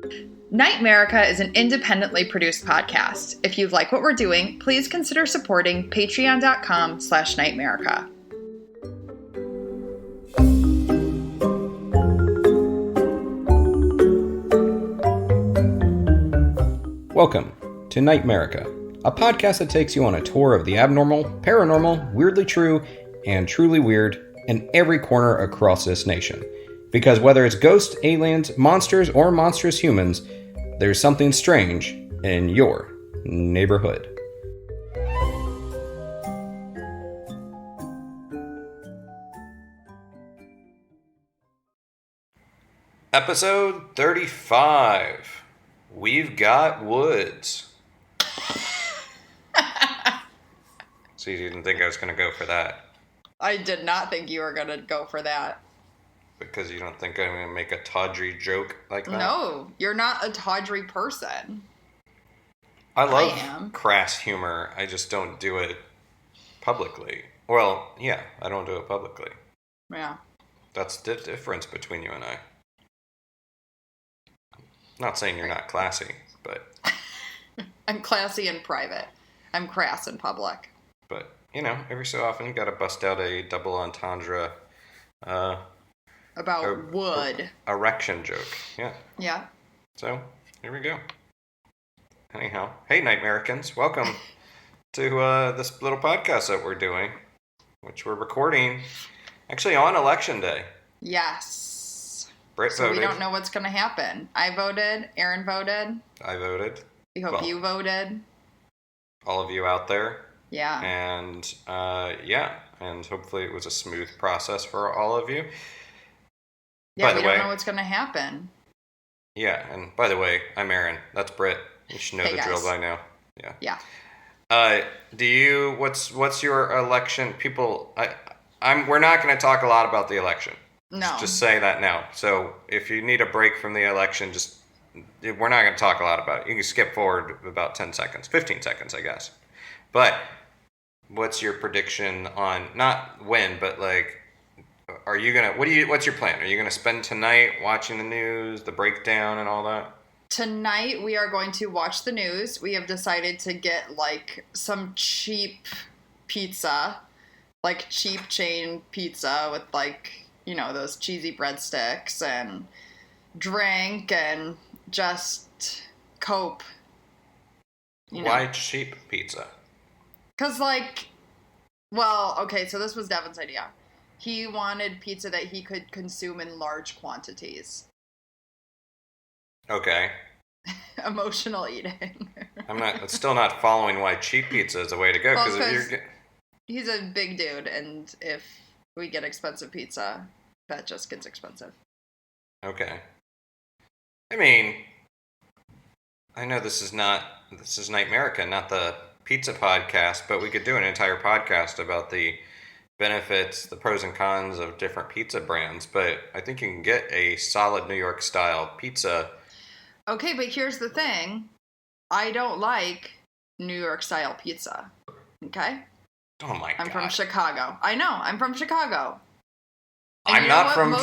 NightMerica is an independently produced podcast. If you like what we're doing, please consider supporting patreon.com/NightMerica. Welcome to NightMerica, a podcast that takes you on a tour of the abnormal, paranormal, weirdly true, and truly weird in every corner across this nation. Because whether it's ghosts, aliens, monsters, or monstrous humans, there's something strange in your neighborhood. Episode 35. We've got woods. So you didn't think I was going to go for that? I did not think you were going to go for that. Because you don't think I'm going to make a tawdry joke like that? No, you're not a tawdry person. I love crass humor. I just don't do it publicly. Well, yeah, I don't do it publicly. Yeah. That's the difference between you and I. Not saying you're not classy, but... I'm classy in private. I'm crass in public. But, you know, every so often you gotta bust out a double entendre, about wood. Erection joke, yeah. Yeah. So, here we go. Anyhow, hey NightMericans, welcome to this little podcast that we're doing, which we're recording actually on Election Day. Yes. Britt voted. We don't know what's going to happen. I voted. Aaron voted. I voted. We hope you voted. All of you out there. Yeah. And, and hopefully it was a smooth process for all of you. Yeah, we don't know what's going to happen. Yeah, and by the way, I'm Aaron. That's Britt. You should know the drill by now. Yeah. What's your election? People, we're not going to talk a lot about the election. No. Just say that now. So if you need a break from the election, we're not going to talk a lot about it. You can skip forward about 10 seconds, 15 seconds, I guess. But what's your prediction on, not when, but like, what's your plan? Are you going to spend tonight watching the news, the breakdown and all that? Tonight we are going to watch the news. We have decided to get like some cheap pizza, like cheap chain pizza with like, you know, those cheesy breadsticks and drink and just cope. Why cheap pizza? Because so this was Devin's idea. He wanted pizza that he could consume in large quantities. Okay. Emotional eating. I'm still not following why cheap pizza is the way to go. Because he's a big dude, and if we get expensive pizza, that just gets expensive. Okay. I mean, I know this is NightMerica, not the pizza podcast, but we could do an entire podcast about the benefits, the pros and cons of different pizza brands, but I think you can get a solid New York style pizza. Okay, but here's the thing. I don't like New York style pizza. Okay? Oh my God. I'm from Chicago. I know, I'm from Chicago. And I'm not from...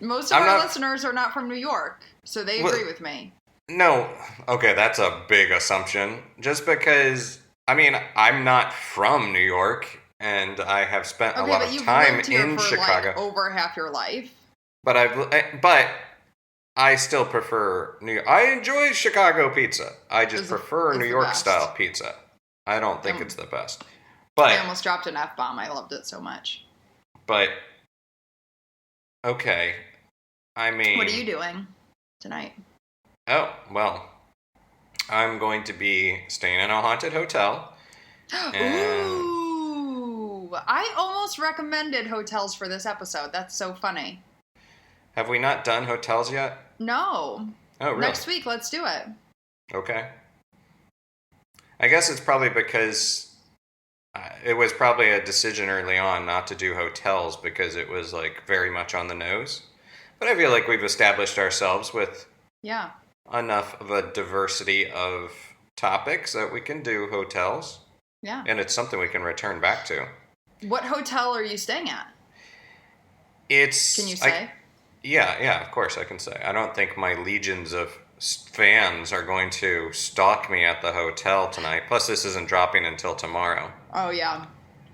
Most of our listeners are not from New York, so they agree with me. No. Okay, that's a big assumption. Just because, I mean, I'm not from New York, and I have spent a lot of time in Chicago. Like over half your life. But I still prefer New York. I enjoy Chicago pizza. I just prefer New York style pizza. I don't think it's the best. But I almost dropped an F-bomb. I loved it so much. But okay. I mean, what are you doing tonight? Oh, well, I'm going to be staying in a haunted hotel. Ooh, I almost recommended hotels for this episode. That's so funny. Have we not done hotels yet? No. Oh, really? Next week, let's do it. Okay. I guess it's probably because it was probably a decision early on not to do hotels because it was like very much on the nose. But I feel like we've established ourselves with enough of a diversity of topics that we can do hotels. Yeah. And it's something we can return back to. What hotel are you staying at? Can you say? Yeah, of course I can say. I don't think my legions of fans are going to stalk me at the hotel tonight. Plus, this isn't dropping until tomorrow. Oh, yeah.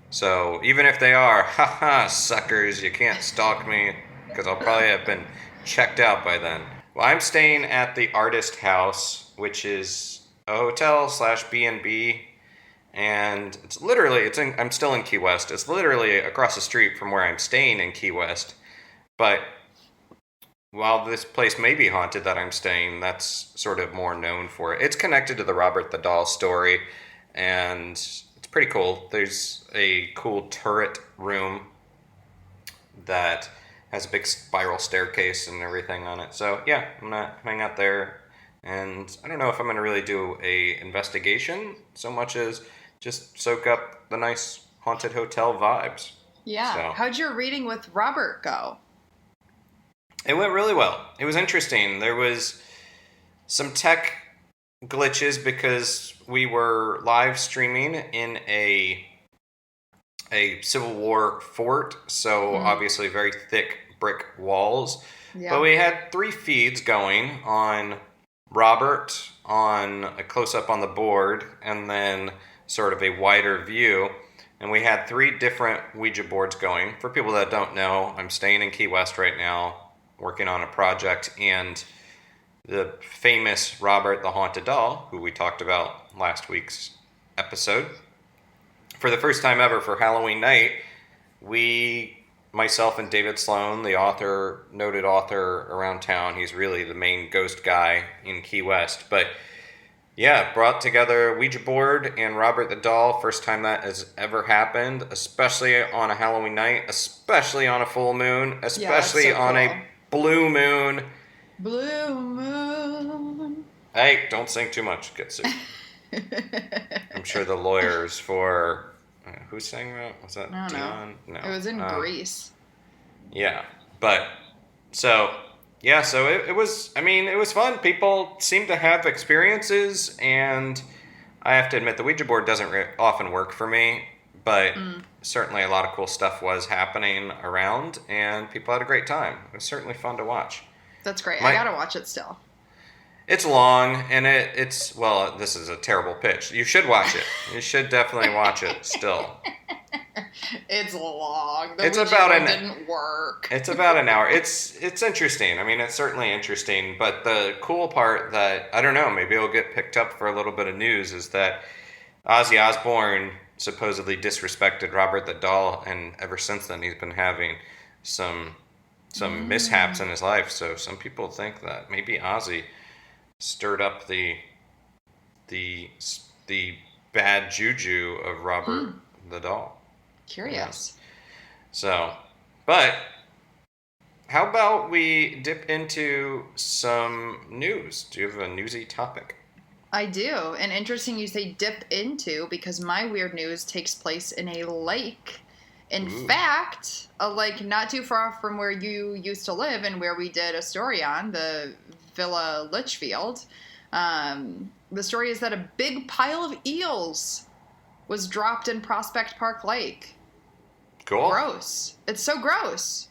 So even if they are, haha, suckers, you can't stalk me because I'll probably have been checked out by then. Well, I'm staying at the Artist House, which is a hotel / B&B, and I'm still in Key West. It's literally across the street from where I'm staying in Key West. But while this place may be haunted that I'm staying, that's sort of more known for it. It's connected to the Robert the Doll story, and it's pretty cool. There's a cool turret room that has a big spiral staircase and everything on it. So yeah, I'm gonna hang out there, and I don't know if I'm gonna really do a investigation so much as just soak up the nice haunted hotel vibes. Yeah. So, how'd your reading with Robert go? It went really well. It was interesting. There was some tech glitches because we were live streaming in a Civil War fort, so obviously very thick brick walls. Yeah. But we had 3 feeds going on Robert, on a close-up on the board, and then sort of a wider view. And we had 3 different Ouija boards going. For people that don't know, I'm staying in Key West right now, working on a project, and the famous Robert the Haunted Doll, who we talked about last week's episode, for the first time ever for Halloween night, myself and David Sloan, the author, noted author around town, he's really the main ghost guy in Key West, but yeah, brought together Ouija board and Robert the Doll, first time that has ever happened, especially on a Halloween night, especially on a full moon, especially on a blue moon. Blue moon. Hey, don't sing too much, get sued. I'm sure the lawyers for... who sang that? Was that Dion? No. It was in Greece. Yeah, but... So it was... I mean, it was fun. People seem to have experiences, and I have to admit, the Ouija board doesn't often work for me, but certainly a lot of cool stuff was happening around, and people had a great time. It was certainly fun to watch. That's great. I gotta watch it still. It's long, and it's, well, this is a terrible pitch. You should watch it. You should definitely watch it still. It's long. The Ouija board didn't work. It's about an hour. It's interesting. I mean, it's certainly interesting, but the cool part that, I don't know, maybe it'll get picked up for a little bit of news, is that Ozzy Osbourne supposedly disrespected Robert the Doll, and ever since then he's been having some mishaps in his life. So some people think that maybe Ozzy stirred up the bad juju of Robert the Doll. Curious. Yeah. So, but how about we dip into some news? Do you have a newsy topic? I do. And interesting you say dip into, because my weird news takes place in a lake. In fact, a lake not too far from where you used to live and where we did a story on, the Villa Litchfield. The story is that a big pile of eels was dropped in Prospect Park Lake. Cool. Gross. It's so gross.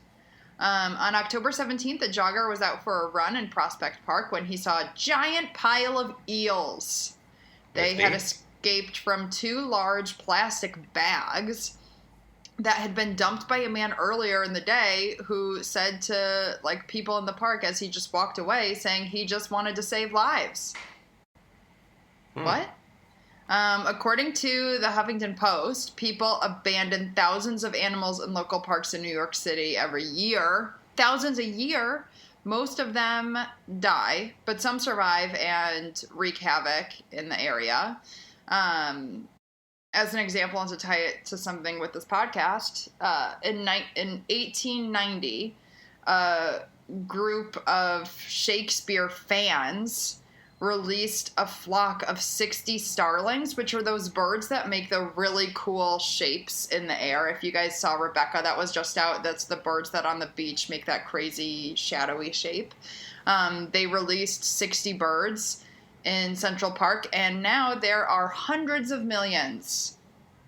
On October 17th, a jogger was out for a run in Prospect Park when he saw a giant pile of eels. They had escaped from 2 large plastic bags that had been dumped by a man earlier in the day who said to people in the park as he just walked away, saying he just wanted to save lives. What? According to the Huffington Post, people abandon thousands of animals in local parks in New York City every year. Thousands a year. Most of them die, but some survive and wreak havoc in the area. As an example, and to tie it to something with this podcast, in 1890, a group of Shakespeare fans released a flock of 60 starlings, which are those birds that make the really cool shapes in the air. If you guys saw Rebecca, that was just out. That's the birds that on the beach make that crazy shadowy shape. They released 60 birds in Central Park, and now there are hundreds of millions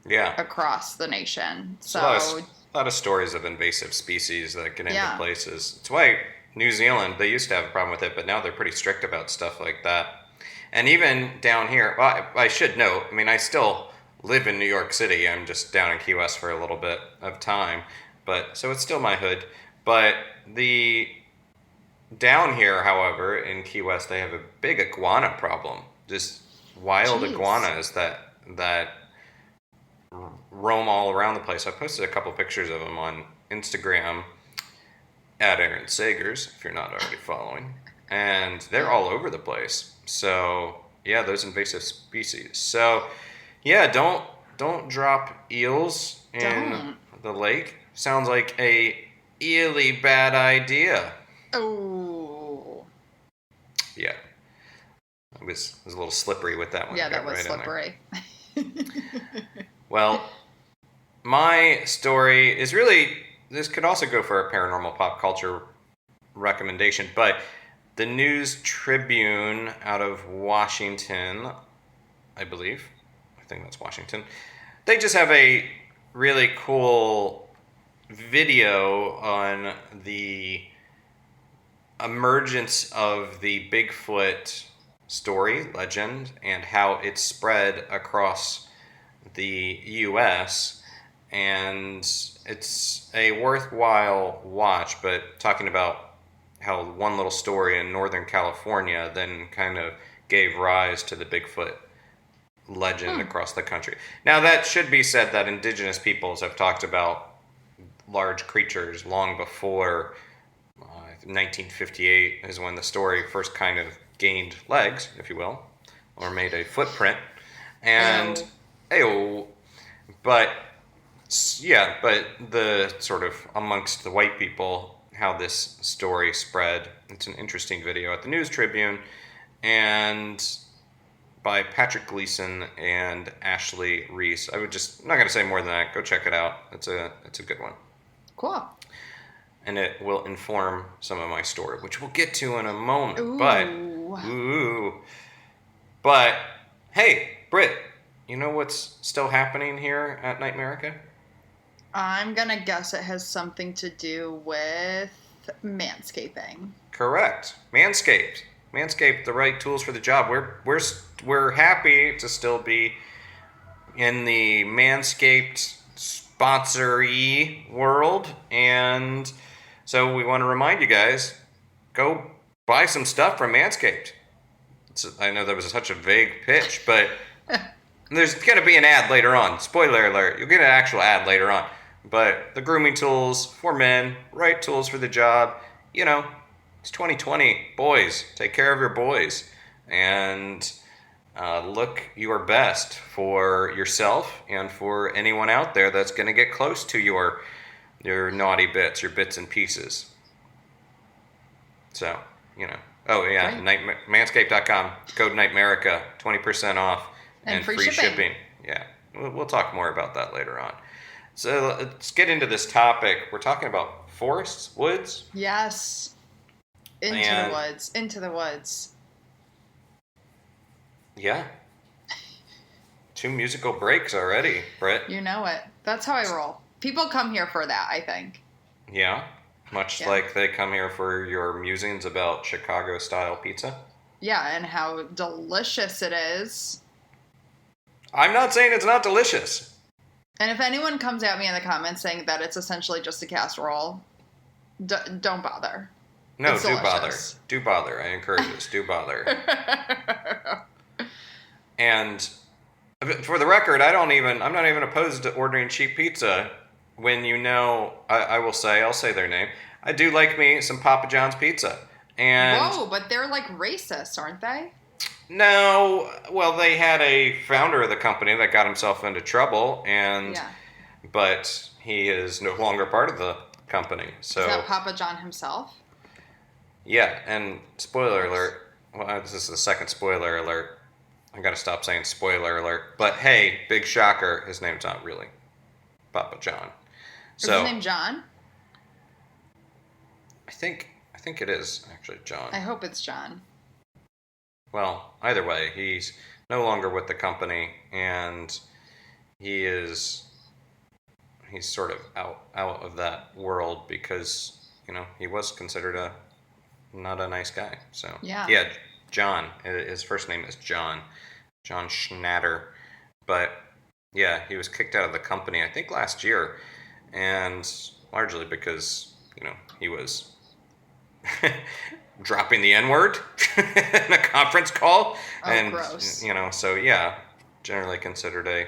across the nation. So a lot of stories of invasive species that get into places. It's why New Zealand, they used to have a problem with it, but now they're pretty strict about stuff like that. And even down here, well, I should note, I mean, I still live in New York City. I'm just down in Key West for a little bit of time, but so it's still my hood. But the down here, however, in Key West, they have a big iguana problem. Just wild Jeez. iguanas that roam all around the place. I posted a couple pictures of them on Instagram at Aaron Sagers, if you're not already following, and they're all over the place. So yeah, those invasive species. So yeah, don't drop eels in the lake. Sounds like a really bad idea. Oh. Yeah. It was a little slippery with that one. Yeah, that was right slippery. Well, my story is really, this could also go for a paranormal pop culture recommendation, but the News Tribune out of Washington, I believe, I think that's Washington, they just have a really cool video on the emergence of the Bigfoot story, legend, and how it spread across the U.S., and it's a worthwhile watch, but talking about how one little story in Northern California then kind of gave rise to the Bigfoot legend across the country. Now, that should be said that indigenous peoples have talked about large creatures long before 1958 is when the story first kind of gained legs, if you will, or made a footprint. And, but the sort of amongst the white people, how this story spread. It's an interesting video at the News Tribune, and by Patrick Gleason and Ashley Reese. I'm not going to say more than that. Go check it out. It's a good one. Cool. And it will inform some of my story, which we'll get to in a moment. Ooh. But hey, Britt, you know what's still happening here at NightMerica? I'm going to guess it has something to do with manscaping. Correct. Manscaped, the right tools for the job. We're happy to still be in the Manscaped sponsor-y world, and so we want to remind you guys, go buy some stuff from Manscaped. I know that was such a vague pitch, but there's going to be an ad later on. Spoiler alert, you'll get an actual ad later on. But the grooming tools for men, right tools for the job. You know, it's 2020. Boys, take care of your boys. And look your best for yourself and for anyone out there that's going to get close to your naughty bits, your bits and pieces. So, you know. Oh, yeah, manscaped.com, code NightMerica, 20% off and free shipping. Yeah, we'll talk more about that later on. So let's get into this topic. We're talking about forests, woods. Yes. Into the woods. Yeah. 2 musical breaks already, Britt. You know it. That's how I roll. People come here for that, I think. Yeah. Much like they come here for your musings about Chicago-style pizza. Yeah, and how delicious it is. I'm not saying it's not delicious. And if anyone comes at me in the comments saying that it's essentially just a casserole, don't bother. No, do bother. Do bother. I encourage this. Do bother. And for the record, I'm not even opposed to ordering cheap pizza when you know, I'll say their name. I do like me some Papa John's pizza. And whoa, but they're like racist, aren't they? No, well, they had a founder of the company that got himself into trouble, but he is no longer part of the company. So is that Papa John himself? Yeah, and spoiler alert. Well, this is the second spoiler alert. I got to stop saying spoiler alert. But hey, big shocker, his name's not really Papa John. So, is his name John? I think it is actually John. I hope it's John. Well, either way, he's no longer with the company, and he's sort of out of that world because, you know, he was considered a not a nice guy. So yeah, John. His first name is John Schnatter, but yeah, he was kicked out of the company I think last year, and largely because he was dropping the N-word in a conference call, and gross. So yeah, generally considered a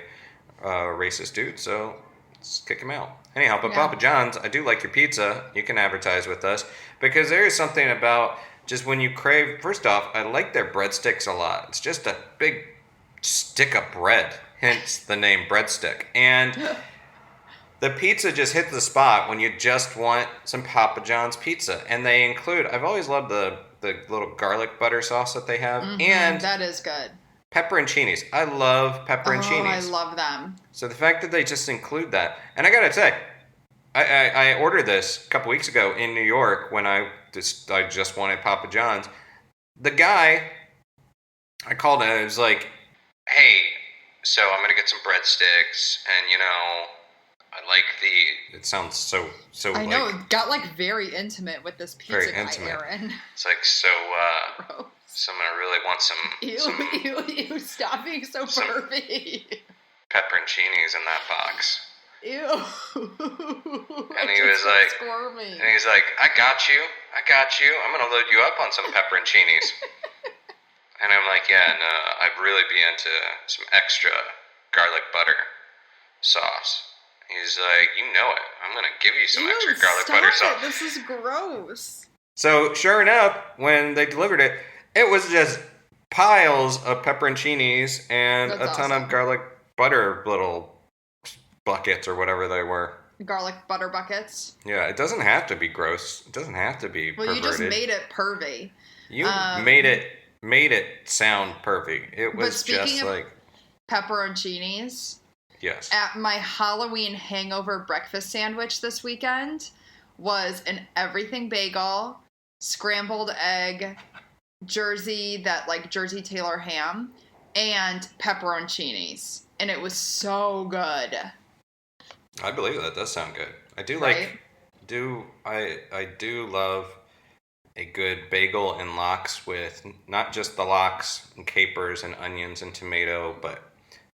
racist dude. So let's kick him out. Anyhow, but Papa John's, I do like your pizza. You can advertise with us because there is something about just when you crave. First off, I like their breadsticks a lot. It's just a big stick of bread, hence the name breadstick, and the pizza just hits the spot when you just want some Papa John's pizza. And they include, I've always loved the little garlic butter sauce that they have. And that is good. Pepperoncinis. I love pepperoncinis. Oh, I love them. So the fact that they just include that. And I gotta say, I ordered this a couple weeks ago in New York when I just wanted Papa John's. The guy, I called him and it was like, hey, so I'm gonna get some breadsticks and I like it sounds so I know, it got very intimate with this pizza guy, Aaron. It's like, so I'm gonna really want Ew, stop being so pervy. Pepperoncinis in that box. Ew. And he was like, squirmy. And he's like, I got you. I'm gonna load you up on some pepperoncinis. And I'm like, yeah, no, I'd really be into some extra garlic butter sauce. He's like, you know it. I'm going to give you some extra garlic butter sauce. This is gross. So, sure enough, when they delivered it, it was just piles of pepperoncinis and a ton of garlic butter little buckets or whatever they were. Garlic butter buckets? Yeah, it doesn't have to be gross. It doesn't have to be perverted. You just made it pervy. You made it sound pervy. It was just like pepperoncinis. Yes. At my Halloween hangover breakfast sandwich this weekend was an everything bagel, scrambled egg, Jersey Taylor ham, and pepperoncinis. And it was so good. I believe that does sound good. I do I do love a good bagel and lox with not just the lox and capers and onions and tomato, but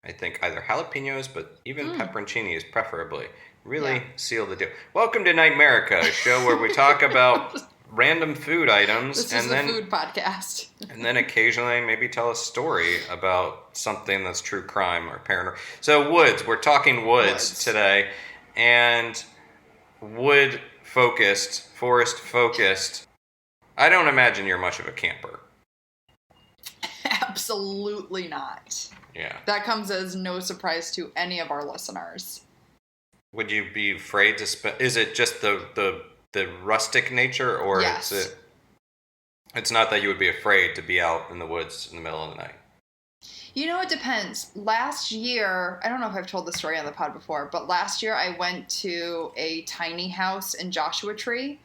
I think either jalapenos, but even pepperoncinis preferably. Really seal the deal. Welcome to NightMerica, a show where we talk about random food items. This is a food podcast. And then occasionally maybe tell a story about something that's true crime or paranormal. So woods, we're talking woods today. And wood-focused, forest-focused. I don't imagine you're much of a camper. Absolutely not. Yeah. That comes as no surprise to any of our listeners. Would you be afraid to is it just the rustic nature, or yes. It's not that you would be afraid to be out in the woods in the middle of the night? It depends. Last year, I don't know if I've told this story on the pod before, but last year I went to a tiny house in Joshua Tree,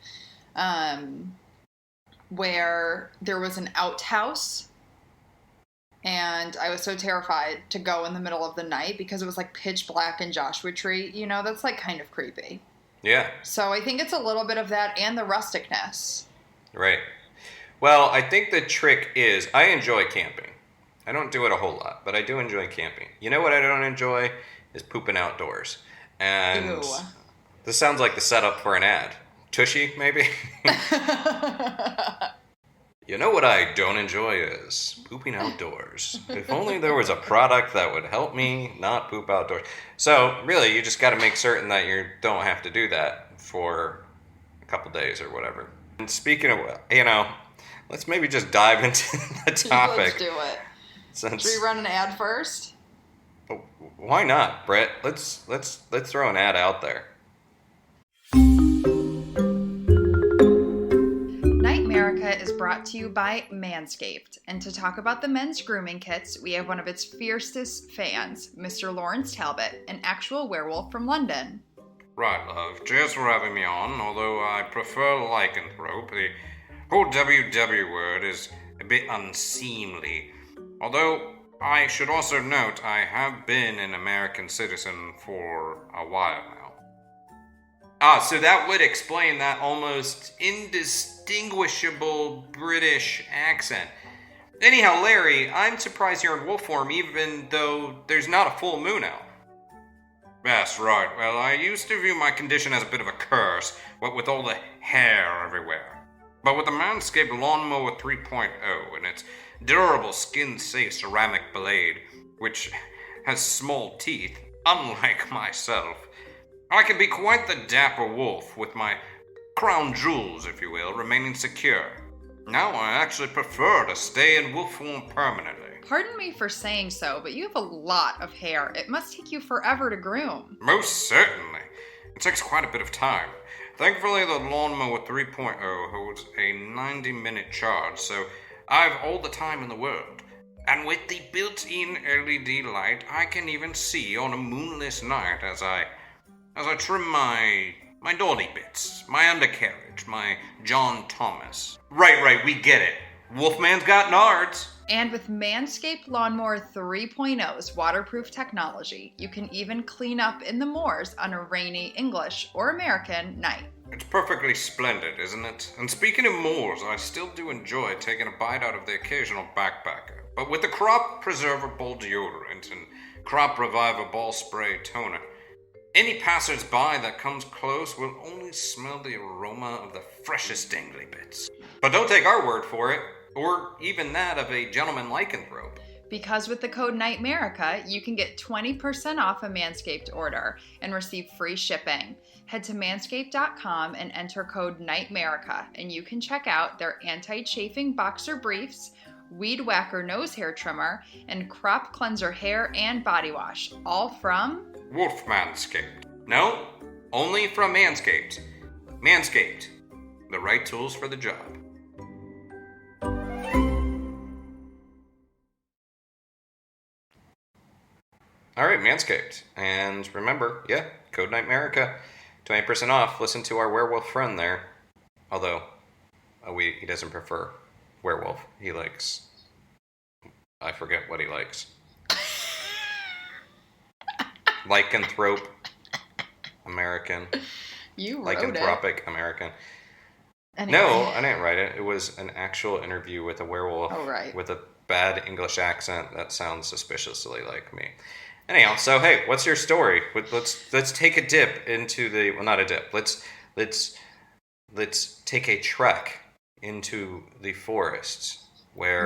where there was an outhouse. And I was so terrified to go in the middle of the night because it was pitch black in Joshua Tree. That's kind of creepy. Yeah. So I think it's a little bit of that and the rusticness. Right. Well, I think the trick is I enjoy camping. I don't do it a whole lot, but I do enjoy camping. You know what I don't enjoy is pooping outdoors. And Ew. This sounds like the setup for an ad. Tushy, maybe? You know what I don't enjoy is pooping outdoors. If only there was a product that would help me not poop outdoors. So, really, you just got to make certain that you don't have to do that for a couple days or whatever. And speaking of, let's maybe just dive into the topic. Let's do it. Should we run an ad first? Oh, why not, Britt? Let's throw an ad out there. NightMerica is brought to you by Manscaped, and to talk about the men's grooming kits, we have one of its fiercest fans, Mr. Lawrence Talbot, an actual werewolf from London. Right, love. Cheers for having me on, although I prefer lycanthrope. The whole WW word is a bit unseemly. Although, I should also note I have been an American citizen for a while now. So that would explain that almost indistinguishable British accent. Anyhow, Larry, I'm surprised you're in wolf form even though there's not a full moon out. That's right. Well, I used to view my condition as a bit of a curse, what with all the hair everywhere. But with the Manscaped Lawnmower 3.0 and its durable skin-safe ceramic blade, which has small teeth, unlike myself, I can be quite the dapper wolf with my crown jewels, if you will, remaining secure. Now I actually prefer to stay in wolf form permanently. Pardon me for saying so, but you have a lot of hair. It must take you forever to groom. Most certainly. It takes quite a bit of time. Thankfully, the Lawnmower 3.0 holds a 90-minute charge, so I've all the time in the world. And with the built-in LED light, I can even see on a moonless night as I trim my naughty bits, my undercarriage, my John Thomas. Right, we get it. Wolfman's got nards. And with Manscaped Lawnmower 3.0's waterproof technology, you can even clean up in the moors on a rainy English or American night. It's perfectly splendid, isn't it? And speaking of moors, I still do enjoy taking a bite out of the occasional backpacker. But with the Crop Preserver Ball Deodorant and Crop Reviver Ball Spray Toner, any passers-by that comes close will only smell the aroma of the freshest dangly bits. But don't take our word for it, or even that of a gentleman lycanthrope. Because with the code NightMerica, you can get 20% off a Manscaped order and receive free shipping. Head to manscaped.com and enter code NightMerica, and you can check out their anti-chafing boxer briefs, Weed Whacker nose hair trimmer, and crop cleanser hair and body wash, all from Wolf Manscaped. No, only from Manscaped. Manscaped, the right tools for the job. All right, Manscaped. And remember, code NightMerica, 20% off. Listen to our werewolf friend there. Although, he doesn't prefer werewolf. He likes... I forget what he likes. Lycanthrope American. You wrote Lycanthropic American. Anyway. No, I didn't write it. It was an actual interview with a werewolf with a bad English accent that sounds suspiciously like me. Anyhow, so hey, what's your story? Let's take a dip into the not a dip. Let's take a trek into the forests where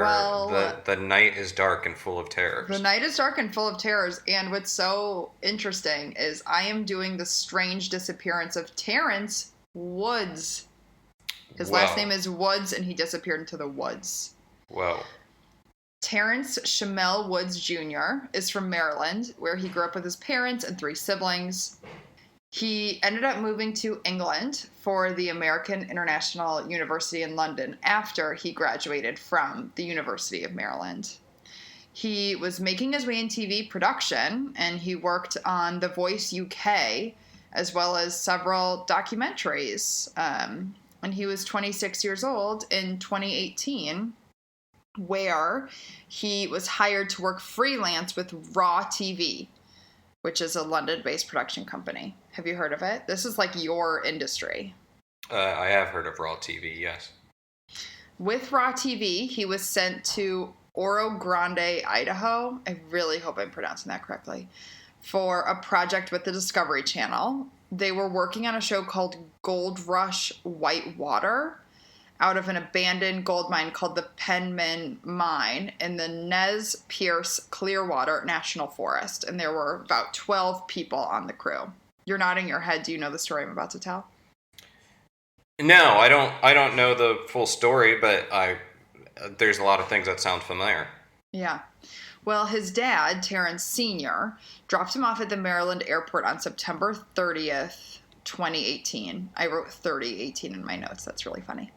the night is dark and full of terrors. The night is dark and full of terrors, and what's so interesting is I am doing the strange disappearance of Terrence Woods. His last name is Woods, and he disappeared into the woods. Whoa. Terrence Woods Jr. is from Maryland, where he grew up with his parents and 3 siblings. He ended up moving to England for the American International University in London after he graduated from the University of Maryland. He was making his way in TV production, and he worked on The Voice UK, as well as several documentaries. And he was 26 years old in 2018, where he was hired to work freelance with Raw TV, which is a London-based production company. Have you heard of it? This is like your industry. I have heard of Raw TV, yes. With Raw TV, he was sent to Oro Grande, Idaho. I really hope I'm pronouncing that correctly. For a project with the Discovery Channel. They were working on a show called Gold Rush Whitewater out of an abandoned gold mine called the Penman Mine in the Nez Perce Clearwater National Forest. And there were about 12 people on the crew. You're nodding your head. Do you know the story I'm about to tell? No, I don't know the full story, but there's a lot of things that sound familiar. Yeah. Well, his dad, Terrence Sr., dropped him off at the Maryland airport on September 30th, 2018. I wrote 3018 in my notes. That's really funny.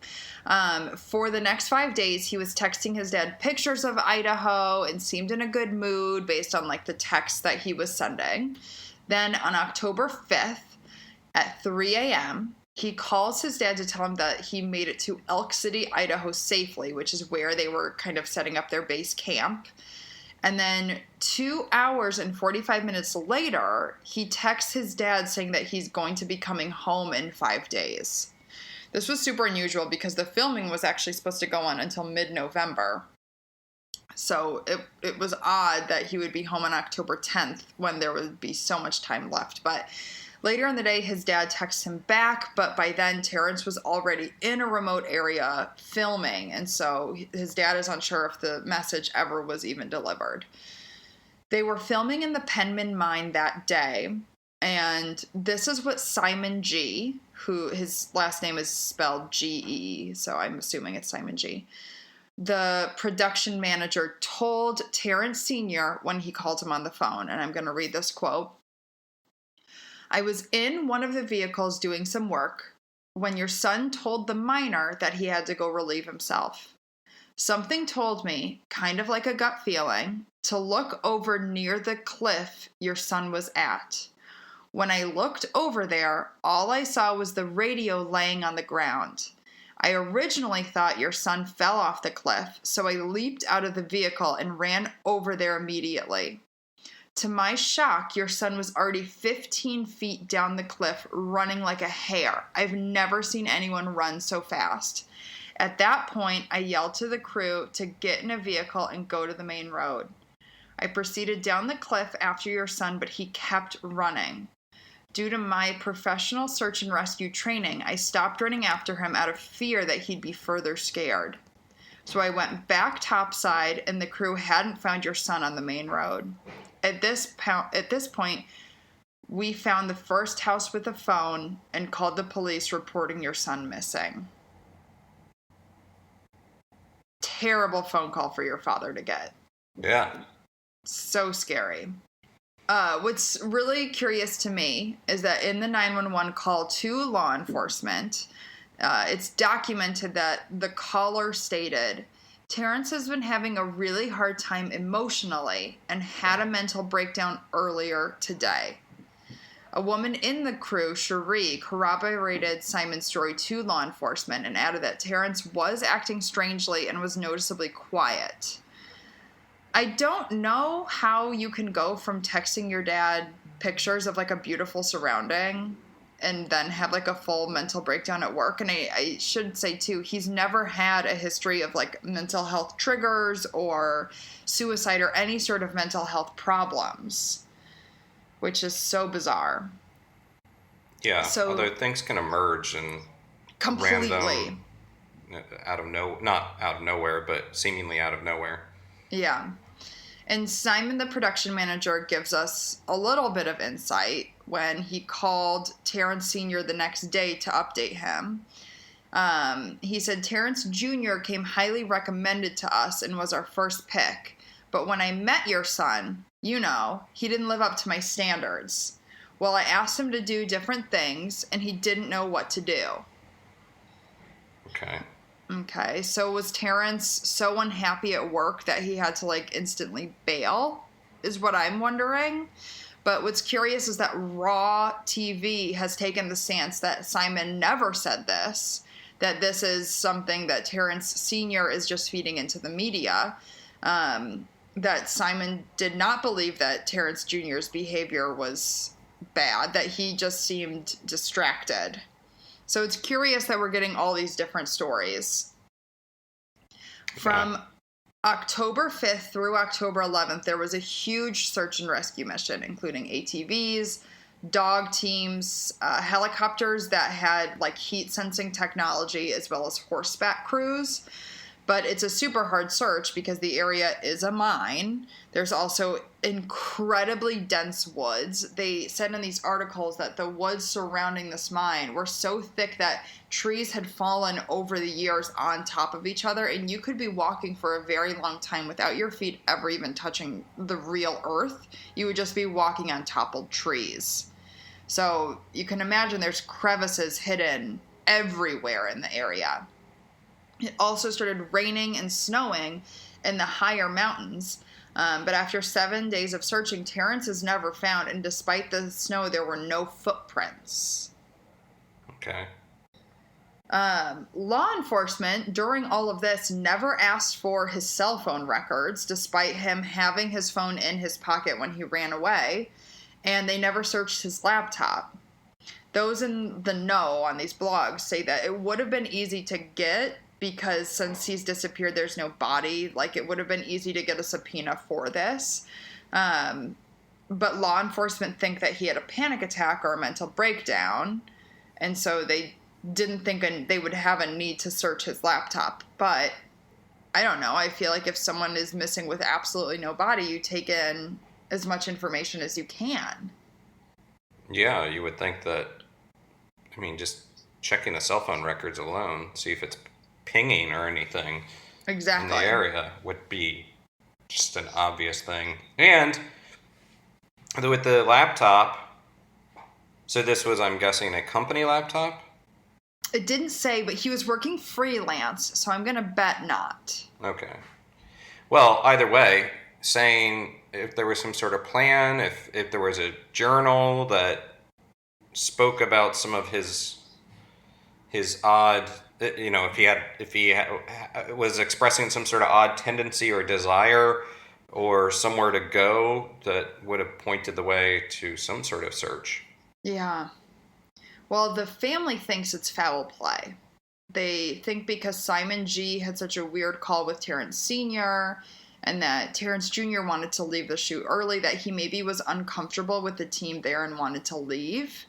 For the next 5 days, he was texting his dad pictures of Idaho and seemed in a good mood based on like the text that he was sending. Then on October 5th at 3 a.m., he calls his dad to tell him that he made it to Elk City, Idaho safely, which is where they were kind of setting up their base camp. And then 2 hours and 45 minutes later, he texts his dad saying that he's going to be coming home in 5 days. This was super unusual because the filming was actually supposed to go on until mid-November. So it was odd that he would be home on October 10th when there would be so much time left. But later in the day, his dad texts him back, but by then Terrence was already in a remote area filming, and so his dad is unsure if the message ever was even delivered. They were filming in the Penman mine that day, and this is what Simon G., who his last name is spelled G-E, so I'm assuming it's Simon G., the production manager told Terrence Sr. when he called him on the phone, and I'm going to read this quote. I was in one of the vehicles doing some work when your son told the miner that he had to go relieve himself. Something told me, kind of like a gut feeling, to look over near the cliff your son was at. When I looked over there, all I saw was the radio laying on the ground. I originally thought your son fell off the cliff, so I leaped out of the vehicle and ran over there immediately. To my shock, your son was already 15 feet down the cliff, running like a hare. I've never seen anyone run so fast. At that point, I yelled to the crew to get in a vehicle and go to the main road. I proceeded down the cliff after your son, but he kept running. Due to my professional search and rescue training, I stopped running after him out of fear that he'd be further scared. So I went back topside, and the crew hadn't found your son on the main road. At this point, we found the first house with a phone and called the police reporting your son missing. Terrible phone call for your father to get. Yeah. So scary. What's really curious to me is that in the 911 call to law enforcement, it's documented that the caller stated, Terrence has been having a really hard time emotionally and had a mental breakdown earlier today. A woman in the crew, Cherie, corroborated Simon's story to law enforcement and added that Terrence was acting strangely and was noticeably quiet. I don't know how you can go from texting your dad pictures of like a beautiful surrounding and then have like a full mental breakdown at work. And I should say too, he's never had a history of like mental health triggers or suicide or any sort of mental health problems, which is so bizarre. Yeah, so, although things can emerge and completely random, not out of nowhere, but seemingly out of nowhere. Yeah. And Simon, the production manager, gives us a little bit of insight when he called Terrence Sr. the next day to update him. He said, Terrence Jr. came highly recommended to us and was our first pick. But when I met your son, he didn't live up to my standards. Well, I asked him to do different things, and he didn't know what to do. Okay, so was Terrence so unhappy at work that he had to, like, instantly bail, is what I'm wondering. But what's curious is that Raw TV has taken the stance that Simon never said this, that this is something that Terrence Sr. is just feeding into the media, that Simon did not believe that Terrence Jr.'s behavior was bad, that he just seemed distracted. So it's curious that we're getting all these different stories. From October 5th through October 11th, there was a huge search and rescue mission, including ATVs, dog teams, helicopters that had like heat sensing technology, as well as horseback crews. But it's a super hard search because the area is a mine. There's also incredibly dense woods. They said in these articles that the woods surrounding this mine were so thick that trees had fallen over the years on top of each other, and you could be walking for a very long time without your feet ever even touching the real earth. You would just be walking on toppled trees. So you can imagine there's crevices hidden everywhere in the area. It also started raining and snowing in the higher mountains. But after 7 days of searching, Terrence is never found. And despite the snow, there were no footprints. Okay. Law enforcement, during all of this, never asked for his cell phone records, despite him having his phone in his pocket when he ran away, and they never searched his laptop. Those in the know on these blogs say that it would have been easy to get because since he's disappeared, there's no body. Like, it would have been easy to get a subpoena for this. But law enforcement think that he had a panic attack or a mental breakdown, and so they didn't think they would have a need to search his laptop. But I don't know. I feel like if someone is missing with absolutely no body, you take in as much information as you can. Yeah, you would think that, I mean, just checking the cell phone records alone, see if it's pinging or anything Exactly. in the area would be just an obvious thing. And with the laptop, so this was, I'm guessing, a company laptop? It didn't say, but he was working freelance, so I'm going to bet not. Okay. Well, either way, saying if there was some sort of plan, if there was a journal that spoke about some of his odd, you know, if he was expressing some sort of odd tendency or desire or somewhere to go, that would have pointed the way to some sort of search. Yeah. Well, the family thinks it's foul play. They think because Simon G. had such a weird call with Terrence Sr. and that Terrence Jr. wanted to leave the shoot early, that he maybe was uncomfortable with the team there and wanted to leave.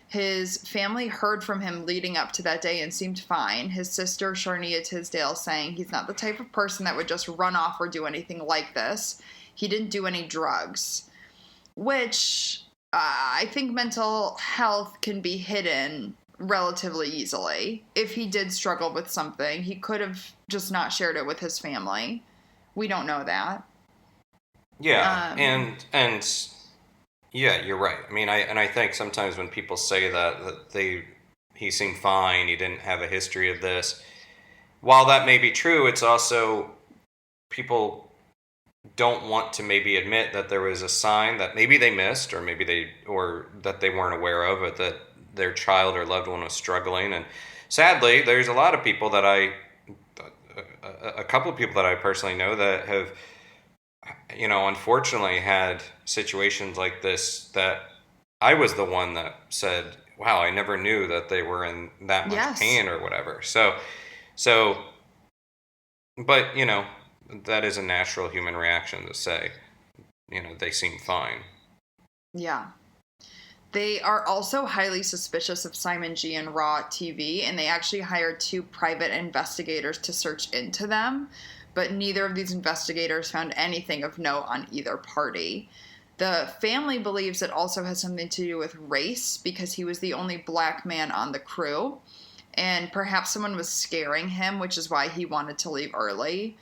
His family heard from him leading up to that day and seemed fine. His sister, Sharnia Tisdale, saying he's not the type of person that would just run off or do anything like this. He didn't do any drugs, which I think mental health can be hidden relatively easily. If he did struggle with something, he could have just not shared it with his family. We don't know that. Yeah, and yeah, you're right. I mean, I think sometimes when people say that he seemed fine, he didn't have a history of this. While that may be true, it's also people don't want to maybe admit that there was a sign that maybe they missed, or that they weren't aware of it, that their child or loved one was struggling. And sadly, there's a lot of people that a couple of people that I personally know that have, you know, unfortunately had situations like this that I was the one that said, wow, I never knew that they were in that much pain or whatever. So, but, you know, that is a natural human reaction to say, you know, they seem fine. Yeah. They are also highly suspicious of Simon G and Raw TV, and they actually hired 2 private investigators to search into them, but neither of these investigators found anything of note on either party. The family believes it also has something to do with race, because he was the only black man on the crew, and perhaps someone was scaring him, which is why he wanted to leave early.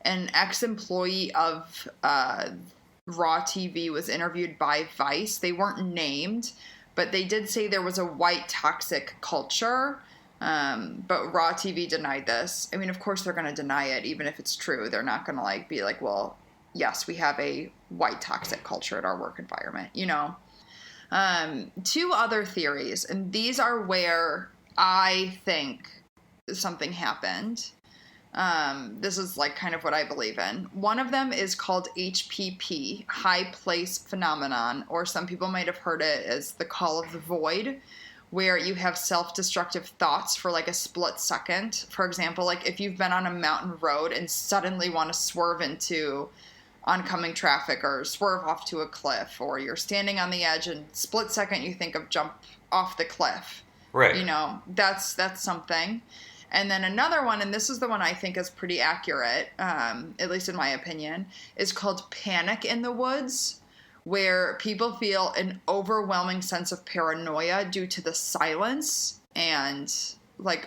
An ex-employee of Raw TV was interviewed by Vice. They weren't named, but they did say there was a white toxic culture, but Raw TV denied this. I mean, of course they're going to deny it, even if it's true. They're not going to be like, well, yes, we have a white toxic culture at our work environment, you know. 2 other theories, and these are where I think something happened. This is kind of what I believe in. One of them is called HPP, High Place Phenomenon, or some people might have heard it as the Call of the Void, where you have self-destructive thoughts for a split second. For example, if you've been on a mountain road and suddenly want to swerve into oncoming traffic or swerve off to a cliff, or you're standing on the edge and split second you think of jump off the cliff. Right. You know, that's something. And then another one, and this is the one I think is pretty accurate, at least in my opinion, is called Panic in the Woods, where people feel an overwhelming sense of paranoia due to the silence and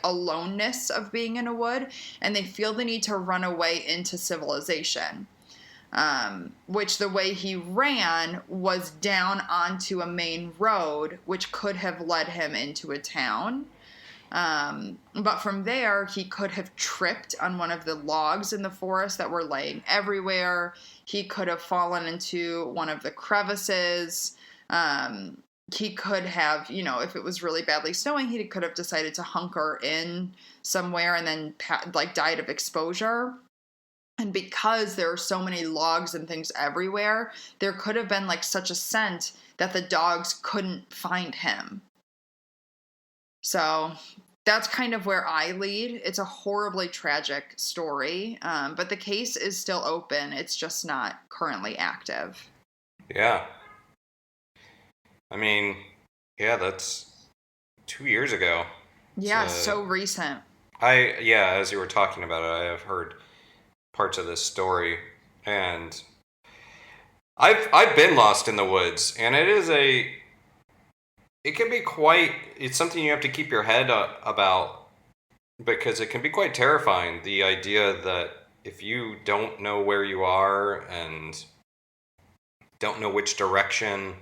aloneness of being in a wood, and they feel the need to run away into civilization. Which the way he ran was down onto a main road, which could have led him into a town. But from there, he could have tripped on one of the logs in the forest that were laying everywhere. He could have fallen into one of the crevices. he could have, if it was really badly snowing, he could have decided to hunker in somewhere and then like died of exposure. And because there are so many logs and things everywhere, there could have been like such a scent that the dogs couldn't find him. So that's kind of where I lead. It's a horribly tragic story, but the case is still open. It's just not currently active. Yeah. I mean, yeah, that's 2 years ago. Yeah, so recent. As you were talking about it, I have heard parts of this story, and I've been lost in the woods, and it can be it's something you have to keep your head about, because it can be quite terrifying, the idea that if you don't know where you are and don't know which direction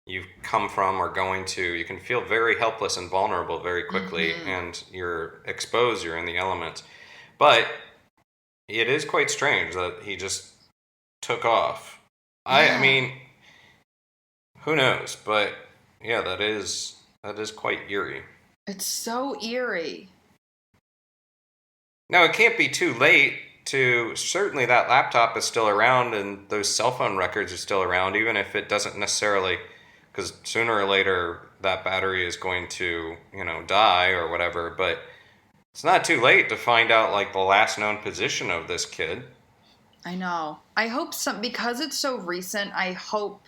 you've come from or going to, you can feel very helpless and vulnerable very quickly, and you're exposed, you're in the elements. But it is quite strange that he just took off. Yeah. I mean, who knows? But yeah, that is quite eerie. It's so eerie. Now, it can't be too late to, certainly that laptop is still around and those cell phone records are still around, even if it doesn't necessarily, because sooner or later that battery is going to, die or whatever, but it's not too late to find out like the last known position of this kid. I know. I hope because it's so recent, I hope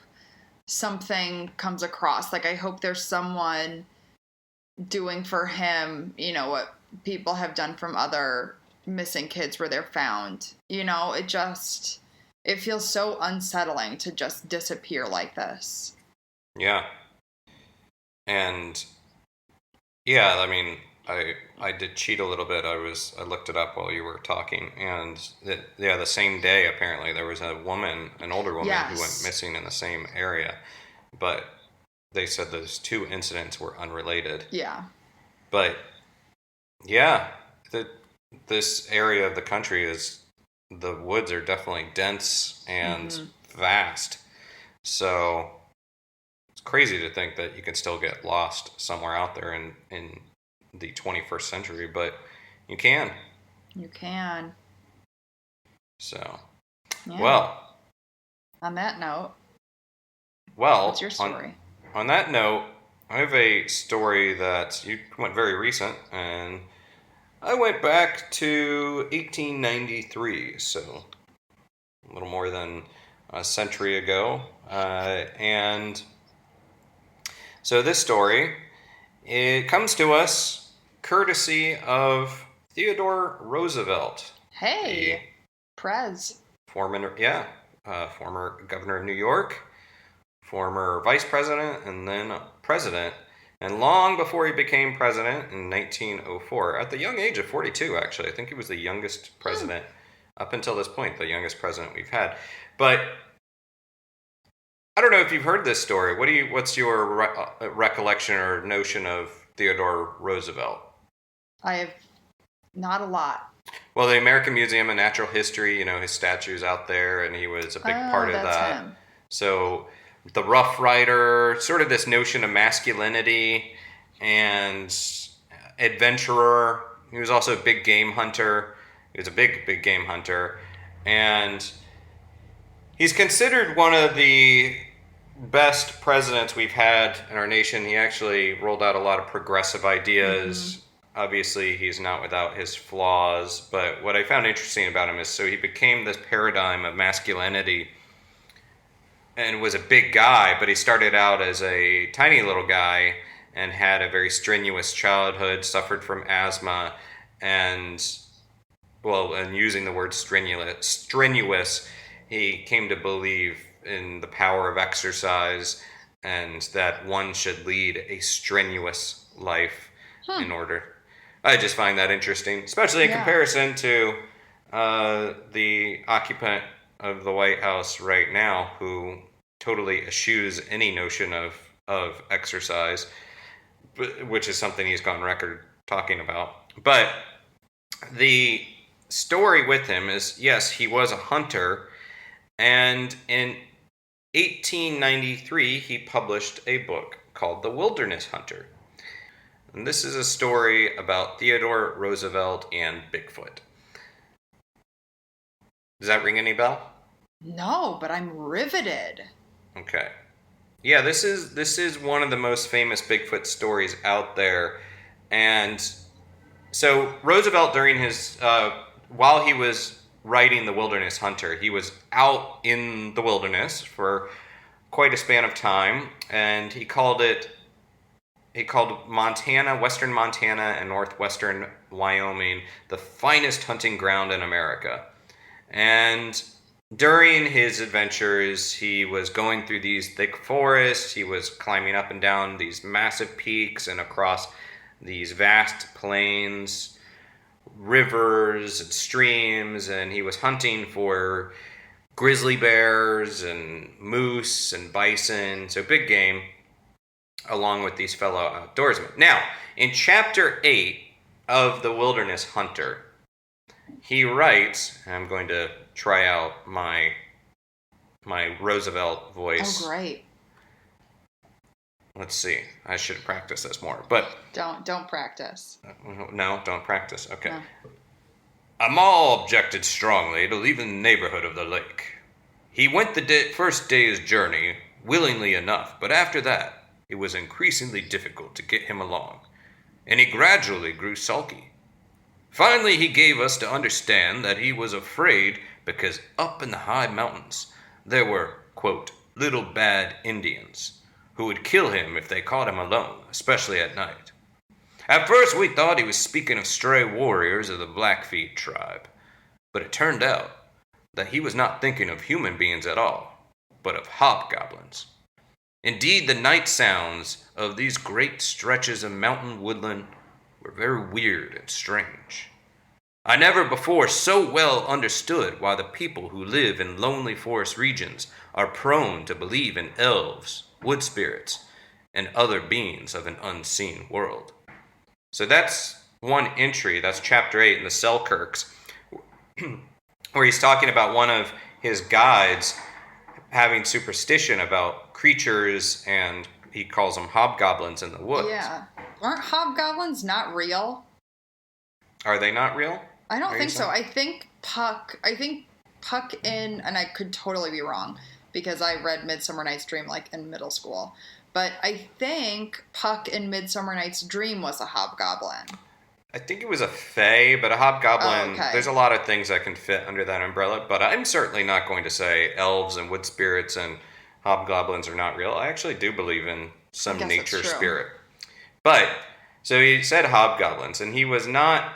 something comes across. Like, I hope there's someone doing for him, what people have done from other missing kids where they're found. It feels so unsettling to just disappear like this. Yeah. And yeah, I mean, I did cheat a little bit. I looked it up while you were talking, and the same day apparently there was an older woman, yes, who went missing in the same area, but they said those two incidents were unrelated. Yeah. But yeah, this area of the country the woods are definitely dense and vast, so it's crazy to think that you can still get lost somewhere out there in the 21st century, but you can. You can. So, yeah. Well. On that note. Well. What's your story? On that note, I have a story that went very recent, and I went back to 1893, so a little more than a century ago, and so this story, it comes to us courtesy of Theodore Roosevelt. Hey, Prez. Former governor of New York, former vice president, and then president. And long before he became president in 1904, at the young age of 42, actually, I think he was the youngest president up until this point, the youngest president we've had. But I don't know if you've heard this story. What's your recollection or notion of Theodore Roosevelt? I have not a lot. Well, the American Museum of Natural History, his statue's out there, and he was a big part of that. Him. So the Rough Rider, sort of this notion of masculinity and adventurer. He was also a big game hunter. He was a big game hunter. And he's considered one of the best presidents we've had in our nation. He actually rolled out a lot of progressive ideas. Obviously, he's not without his flaws, but what I found interesting about him is, so he became this paradigm of masculinity and was a big guy, but he started out as a tiny little guy and had a very strenuous childhood, suffered from asthma, and using the word strenuous, he came to believe in the power of exercise and that one should lead a strenuous life in order. I just find that interesting, especially in comparison to the occupant of the White House right now, who totally eschews any notion of exercise, which is something he's gone record talking about. But the story with him is, yes, he was a hunter, and in 1893 he published a book called The Wilderness Hunter. And this is a story about Theodore Roosevelt and Bigfoot. Does that ring any bell? No, but I'm riveted. Okay. Yeah, this is one of the most famous Bigfoot stories out there. And so Roosevelt, during his while he was writing The Wilderness Hunter, he was out in the wilderness for quite a span of time, and he called Montana, western Montana, and northwestern Wyoming the finest hunting ground in America. And during his adventures, he was going through these thick forests, he was climbing up and down these massive peaks and across these vast plains, rivers and streams, and he was hunting for grizzly bears and moose and bison, so big game, along with these fellow outdoorsmen. Now, in chapter 8 of The Wilderness Hunter, he writes, and I'm going to try out my Roosevelt voice. Oh, great. Let's see. I should practice this more, but... Don't practice. No, don't practice. Okay. No. Amal objected strongly to leaving the neighborhood of the lake. He went the first day's journey willingly enough, but after that, it was increasingly difficult to get him along, and he gradually grew sulky. Finally, he gave us to understand that he was afraid because up in the high mountains there were, quote, little bad Indians who would kill him if they caught him alone, especially at night. At first we thought he was speaking of stray warriors of the Blackfeet tribe, but it turned out that he was not thinking of human beings at all, but of hobgoblins. Indeed, the night sounds of these great stretches of mountain woodland were very weird and strange. I never before so well understood why the people who live in lonely forest regions are prone to believe in elves, wood spirits, and other beings of an unseen world. So that's one entry, that's chapter 8 in the Selkirks, where he's talking about one of his guides having superstition about creatures, and he calls them hobgoblins in the woods. Yeah. Aren't hobgoblins not real? Are they not real? I don't think so. I think Puck in, and I could totally be wrong, because I read Midsummer Night's Dream like in middle school, but I think Puck in Midsummer Night's Dream was a hobgoblin. I think it was a fae, but a hobgoblin, there's a lot of things that can fit under that umbrella, but I'm certainly not going to say elves and wood spirits and hobgoblins are not real. I actually do believe in some nature spirit. But, so he said hobgoblins, and he was not,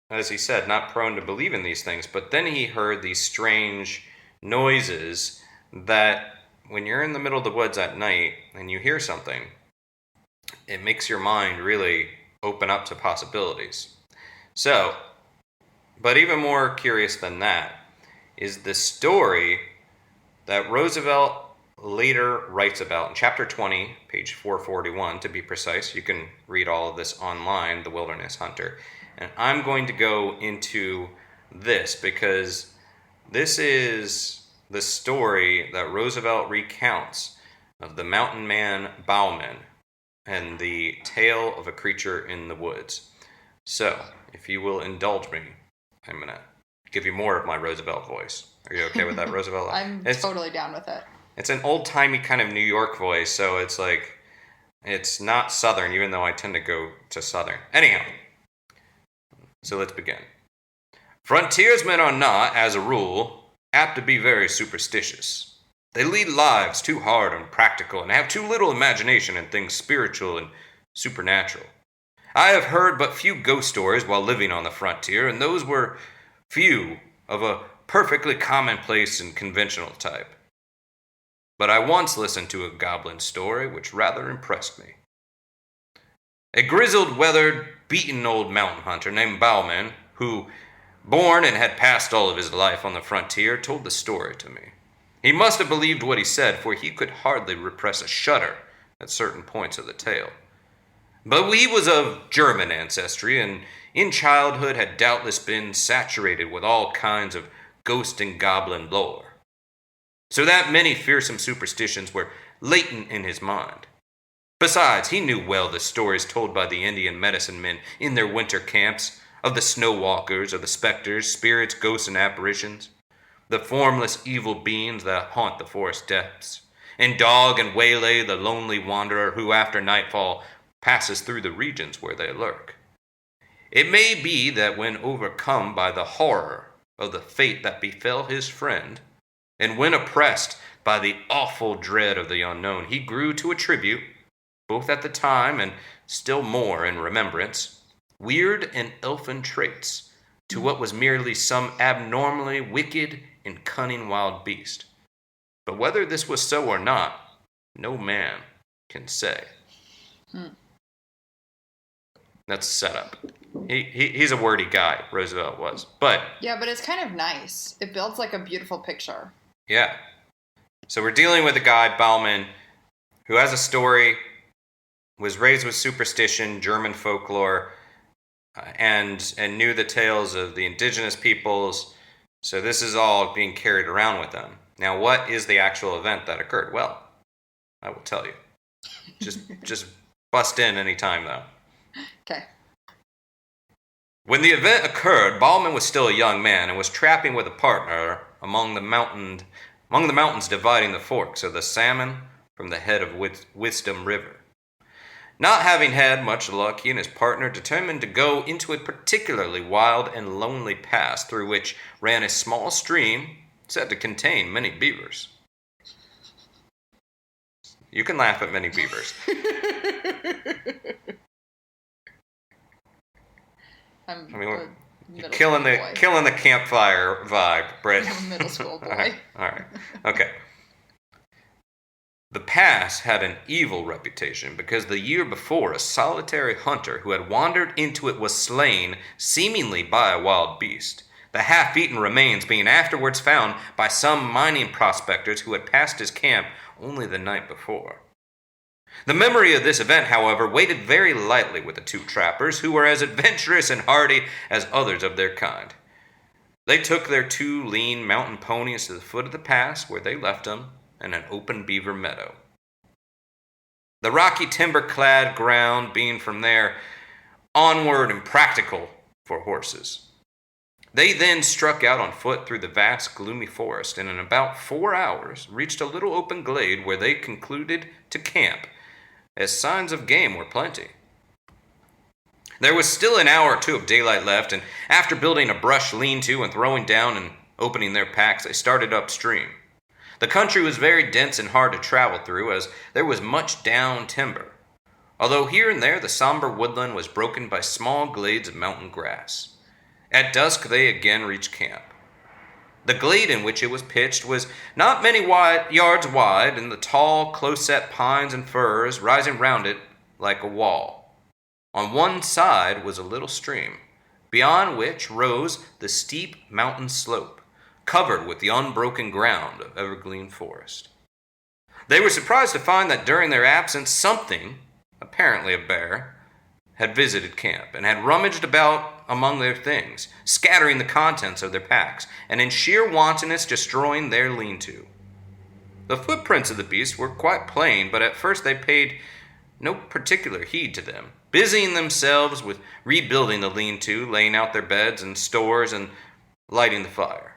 as he said, not prone to believe in these things, but then he heard these strange noises that when you're in the middle of the woods at night and you hear something, it makes your mind really open up to possibilities. So, but even more curious than that is the story that Roosevelt later writes about in chapter 20, page 441 to be precise. You can read all of this online, The Wilderness Hunter. And I'm going to go into this because this is the story that Roosevelt recounts of the mountain man Bauman and the tale of a creature in the woods. So, if you will indulge me, I'm going to give you more of my Roosevelt voice. Are you okay with that, Roosevelt? I'm totally down with it. It's an old-timey kind of New York voice, so it's like, it's not Southern, even though I tend to go to Southern. Anyhow, so let's begin. Frontiersmen are not, as a rule, apt to be very superstitious. They lead lives too hard and practical and have too little imagination in things spiritual and supernatural. I have heard but few ghost stories while living on the frontier, and those were few of a perfectly commonplace and conventional type. But I once listened to a goblin story which rather impressed me. A grizzled, weathered, beaten old mountain hunter named Bauman, who, born and had passed all of his life on the frontier, told the story to me. He must have believed what he said, for he could hardly repress a shudder at certain points of the tale. But he was of German ancestry, and in childhood had doubtless been saturated with all kinds of ghost and goblin lore, so that many fearsome superstitions were latent in his mind. Besides, he knew well the stories told by the Indian medicine men in their winter camps of the snow walkers, of the specters, spirits, ghosts, and apparitions, the formless evil beings that haunt the forest depths, and dog and waylay the lonely wanderer who after nightfall passes through the regions where they lurk. It may be that when overcome by the horror of the fate that befell his friend, and when oppressed by the awful dread of the unknown, he grew to attribute, both at the time and still more in remembrance, weird and elfin traits to what was merely some abnormally wicked and cunning wild beast. But whether this was so or not, no man can say. That's setup. He's a wordy guy, Roosevelt was. But yeah, but it's kind of nice. It builds like a beautiful picture. Yeah. So we're dealing with a guy, Bauman, who has a story, was raised with superstition, German folklore, and knew the tales of the indigenous peoples. So this is all being carried around with them. Now, what is the actual event that occurred? Well, I will tell you. Just bust in anytime, though. Okay. When the event occurred, Bauman was still a young man and was trapping with a partner among the mountains dividing the forks of the Salmon from the head of Wisdom River. Not having had much luck, he and his partner determined to go into a particularly wild and lonely pass through which ran a small stream said to contain many beavers. You can laugh at many beavers. You're killing the campfire vibe, Britt. I'm a middle school boy. All right. Okay. The pass had an evil reputation because the year before a solitary hunter who had wandered into it was slain, seemingly by a wild beast, the half-eaten remains being afterwards found by some mining prospectors who had passed his camp only the night before. The memory of this event, however, weighted very lightly with the two trappers, who were as adventurous and hardy as others of their kind. They took their two lean mountain ponies to the foot of the pass, where they left them in an open beaver meadow. The rocky timber-clad ground being from there onward impractical for horses. They then struck out on foot through the vast, gloomy forest, and in about 4 hours reached a little open glade where they concluded to camp, as signs of game were plenty. There was still an hour or two of daylight left, and after building a brush lean-to and throwing down and opening their packs, they started upstream. The country was very dense and hard to travel through, as there was much down timber, although here and there the somber woodland was broken by small glades of mountain grass. At dusk they again reached camp. The glade in which it was pitched was not many yards wide, and the tall, close-set pines and firs rising round it like a wall. On one side was a little stream, beyond which rose the steep mountain slope, covered with the unbroken ground of evergreen forest. They were surprised to find that during their absence something, apparently a bear, had visited camp and had rummaged about among their things, scattering the contents of their packs, and in sheer wantonness destroying their lean-to. The footprints of the beast were quite plain, but at first they paid no particular heed to them, busying themselves with rebuilding the lean-to, laying out their beds and stores, and lighting the fire.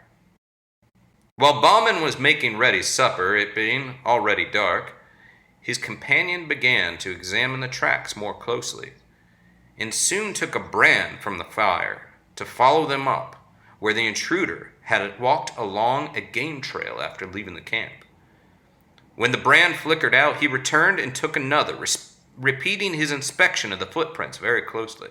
While Bauman was making ready supper, it being already dark, his companion began to examine the tracks more closely, and soon took a brand from the fire to follow them up, where the intruder had walked along a game trail after leaving the camp. When the brand flickered out, he returned and took another, repeating his inspection of the footprints very closely.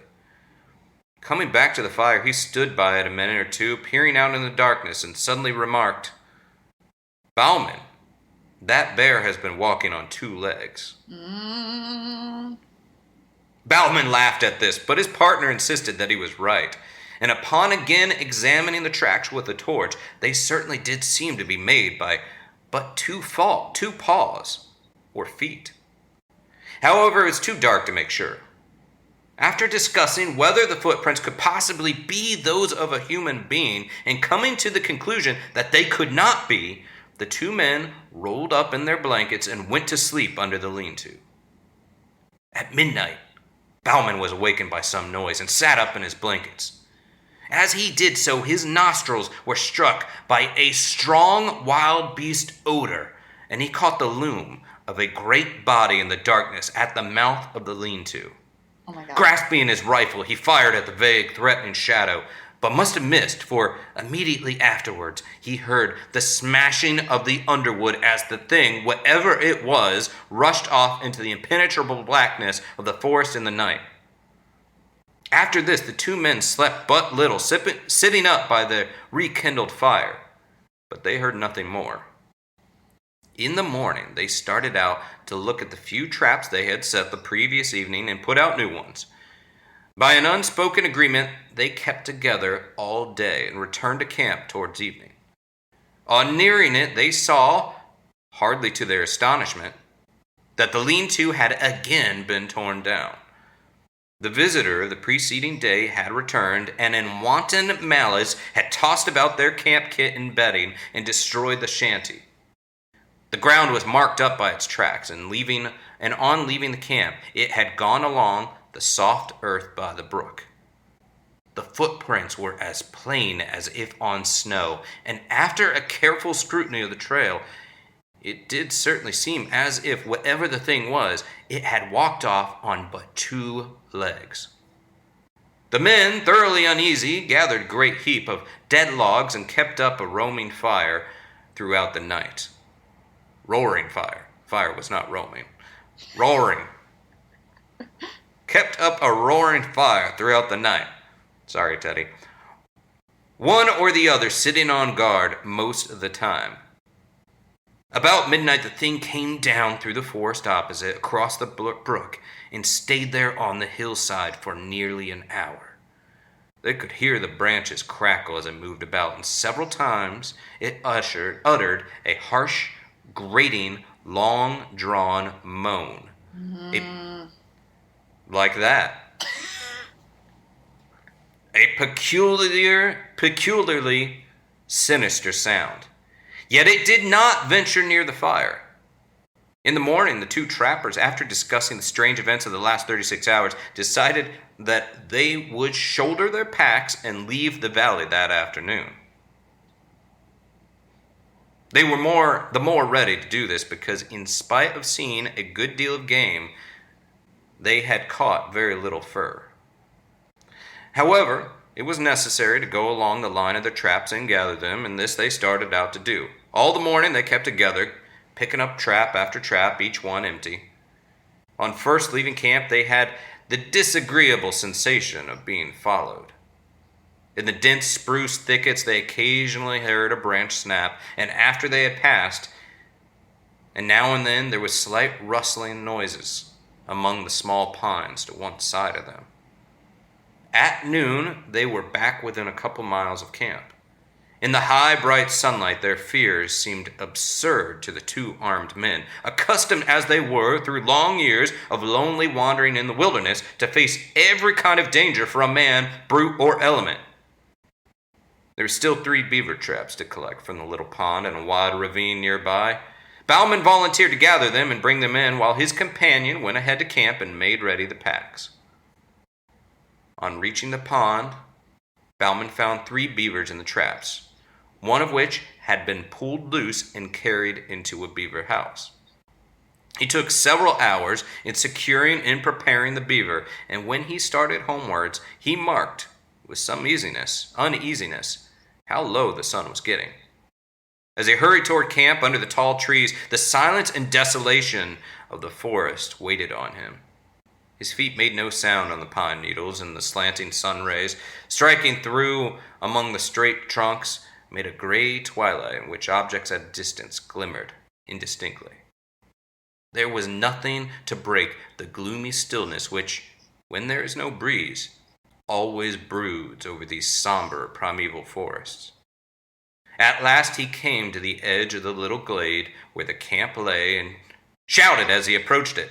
Coming back to the fire, he stood by it a minute or two, peering out in the darkness, and suddenly remarked, "Bauman, that bear has been walking on 2 legs." Bauman laughed at this, but his partner insisted that he was right, and upon again examining the tracks with a torch, they certainly did seem to be made by but two paws, or feet. However, it was too dark to make sure. After discussing whether the footprints could possibly be those of a human being, and coming to the conclusion that they could not be, the two men rolled up in their blankets and went to sleep under the lean-to. At midnight, Bauman was awakened by some noise and sat up in his blankets. As he did so, his nostrils were struck by a strong wild beast odor, and he caught the loom of a great body in the darkness at the mouth of the lean-to. Oh my God. Grasping his rifle, he fired at the vague, threatening shadow, but must have missed, for immediately afterwards he heard the smashing of the underwood as the thing, whatever it was, rushed off into the impenetrable blackness of the forest in the night. After this, the two men slept but little, sitting up by the rekindled fire, but they heard nothing more. In the morning, they started out to look at the few traps they had set the previous evening and put out new ones. By an unspoken agreement, they kept together all day and returned to camp towards evening. On nearing it, they saw, hardly to their astonishment, that the lean-to had again been torn down. The visitor of the preceding day had returned, and in wanton malice had tossed about their camp kit and bedding and destroyed the shanty. The ground was marked up by its tracks, and on leaving the camp, it had gone along the soft earth by the brook. The footprints were as plain as if on snow, and after a careful scrutiny of the trail, it did certainly seem as if, whatever the thing was, it had walked off on but 2 legs. The men, thoroughly uneasy, gathered a great heap of dead logs and kept up a roaming fire throughout the night. Roaring fire. Fire was not roaming. Roaring. Kept up a roaring fire throughout the night. Sorry, Teddy. One or the other sitting on guard most of the time. About midnight, the thing came down through the forest opposite, across the brook, and stayed there on the hillside for nearly an hour. They could hear the branches crackle as it moved about, and several times it uttered a harsh, grating, long-drawn moan. Like that. A peculiarly sinister sound. Yet it did not venture near the fire. In the morning, the 2 trappers, after discussing the strange events of the last 36 hours, decided that they would shoulder their packs and leave the valley that afternoon. They were the more ready to do this because, in spite of seeing a good deal of game, they had caught very little fur. However, it was necessary to go along the line of their traps and gather them, and this they started out to do. All the morning they kept together, picking up trap after trap, each one empty. On first leaving camp, they had the disagreeable sensation of being followed. In the dense spruce thickets, they occasionally heard a branch snap, and after they had passed, and now and then there was slight rustling noises among the small pines to one side of them. At noon, they were back within a couple miles of camp. In the high, bright sunlight, their fears seemed absurd to the 2 armed men, accustomed as they were through long years of lonely wandering in the wilderness to face every kind of danger from man, brute, or element. There were still 3 beaver traps to collect from the little pond and a wide ravine nearby. Bauman volunteered to gather them and bring them in, while his companion went ahead to camp and made ready the packs. On reaching the pond, Bauman found 3 beavers in the traps, one of which had been pulled loose and carried into a beaver house. He took several hours in securing and preparing the beaver, and when he started homewards, he marked, with some uneasiness, how low the sun was getting. As he hurried toward camp under the tall trees, the silence and desolation of the forest waited on him. His feet made no sound on the pine needles, and the slanting sun rays, striking through among the straight trunks, made a gray twilight in which objects at a distance glimmered indistinctly. There was nothing to break the gloomy stillness which, when there is no breeze, always broods over these somber primeval forests. At last he came to the edge of the little glade where the camp lay and shouted as he approached it,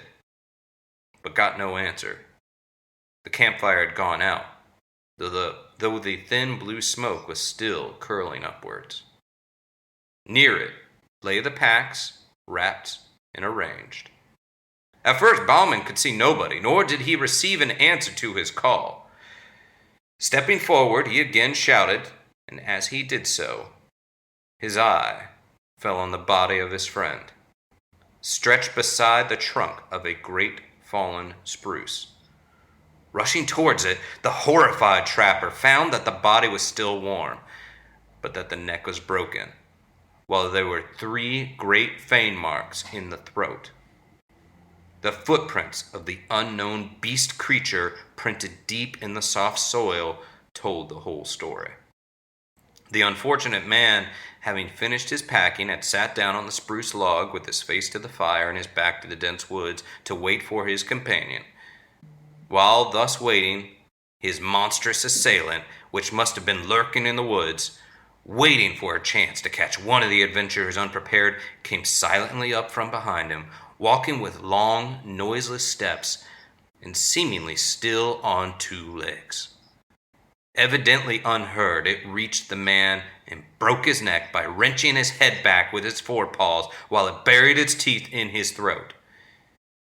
but got no answer. The campfire had gone out, though the thin blue smoke was still curling upwards. Near it lay the packs, wrapped and arranged. At first, Bauman could see nobody, nor did he receive an answer to his call. Stepping forward, he again shouted, and as he did so, his eye fell on the body of his friend, stretched beside the trunk of a great fallen spruce. Rushing towards it, the horrified trapper found that the body was still warm, but that the neck was broken, while there were 3 great fang marks in the throat. The footprints of the unknown beast creature printed deep in the soft soil told the whole story. The unfortunate man, having finished his packing, had sat down on the spruce log with his face to the fire and his back to the dense woods to wait for his companion. While thus waiting, his monstrous assailant, which must have been lurking in the woods, waiting for a chance to catch one of the adventurers unprepared, came silently up from behind him, walking with long, noiseless steps and seemingly still on 2 legs. Evidently unheard, it reached the man and broke his neck by wrenching his head back with its forepaws while it buried its teeth in his throat.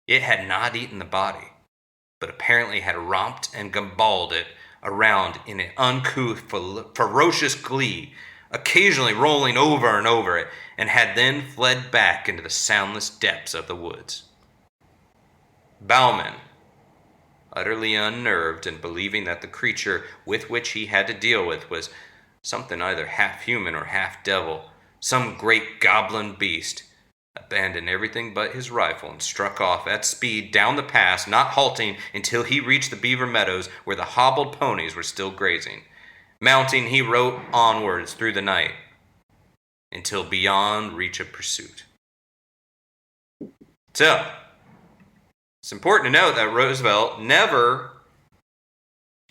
It had not eaten the body, but apparently had romped and gamballed it around in an uncouth, ferocious glee, occasionally rolling over and over it, and had then fled back into the soundless depths of the woods. Bauman, utterly unnerved and believing that the creature with which he had to deal with was something either half human or half devil, some great goblin beast, abandoned everything but his rifle and struck off at speed down the pass, not halting until he reached the beaver meadows where the hobbled ponies were still grazing. Mounting, he rode onwards through the night until beyond reach of pursuit. So, it's important to note that Roosevelt never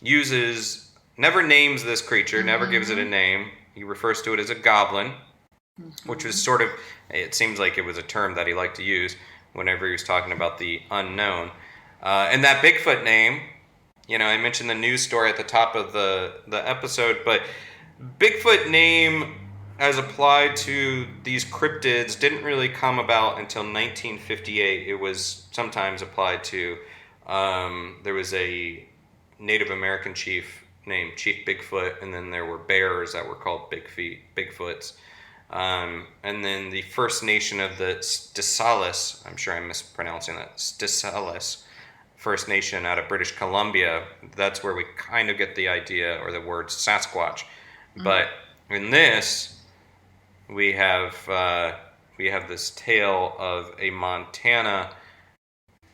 names this creature, never gives it a name. He refers to it as a goblin, which was sort of, it seems like it was a term that he liked to use whenever he was talking about the unknown. And that Bigfoot name, I mentioned the news story at the top of the episode, but Bigfoot name as applied to these cryptids didn't really come about until 1958. It was sometimes applied to, there was a Native American chief named Chief Bigfoot, and then there were bears that were called Bigfoots. And then the First Nation of the Stissales, I'm sure I'm mispronouncing that, Stissales First Nation out of British Columbia, that's where we kind of get the idea or the word Sasquatch. But in this, we have this tale of a Montana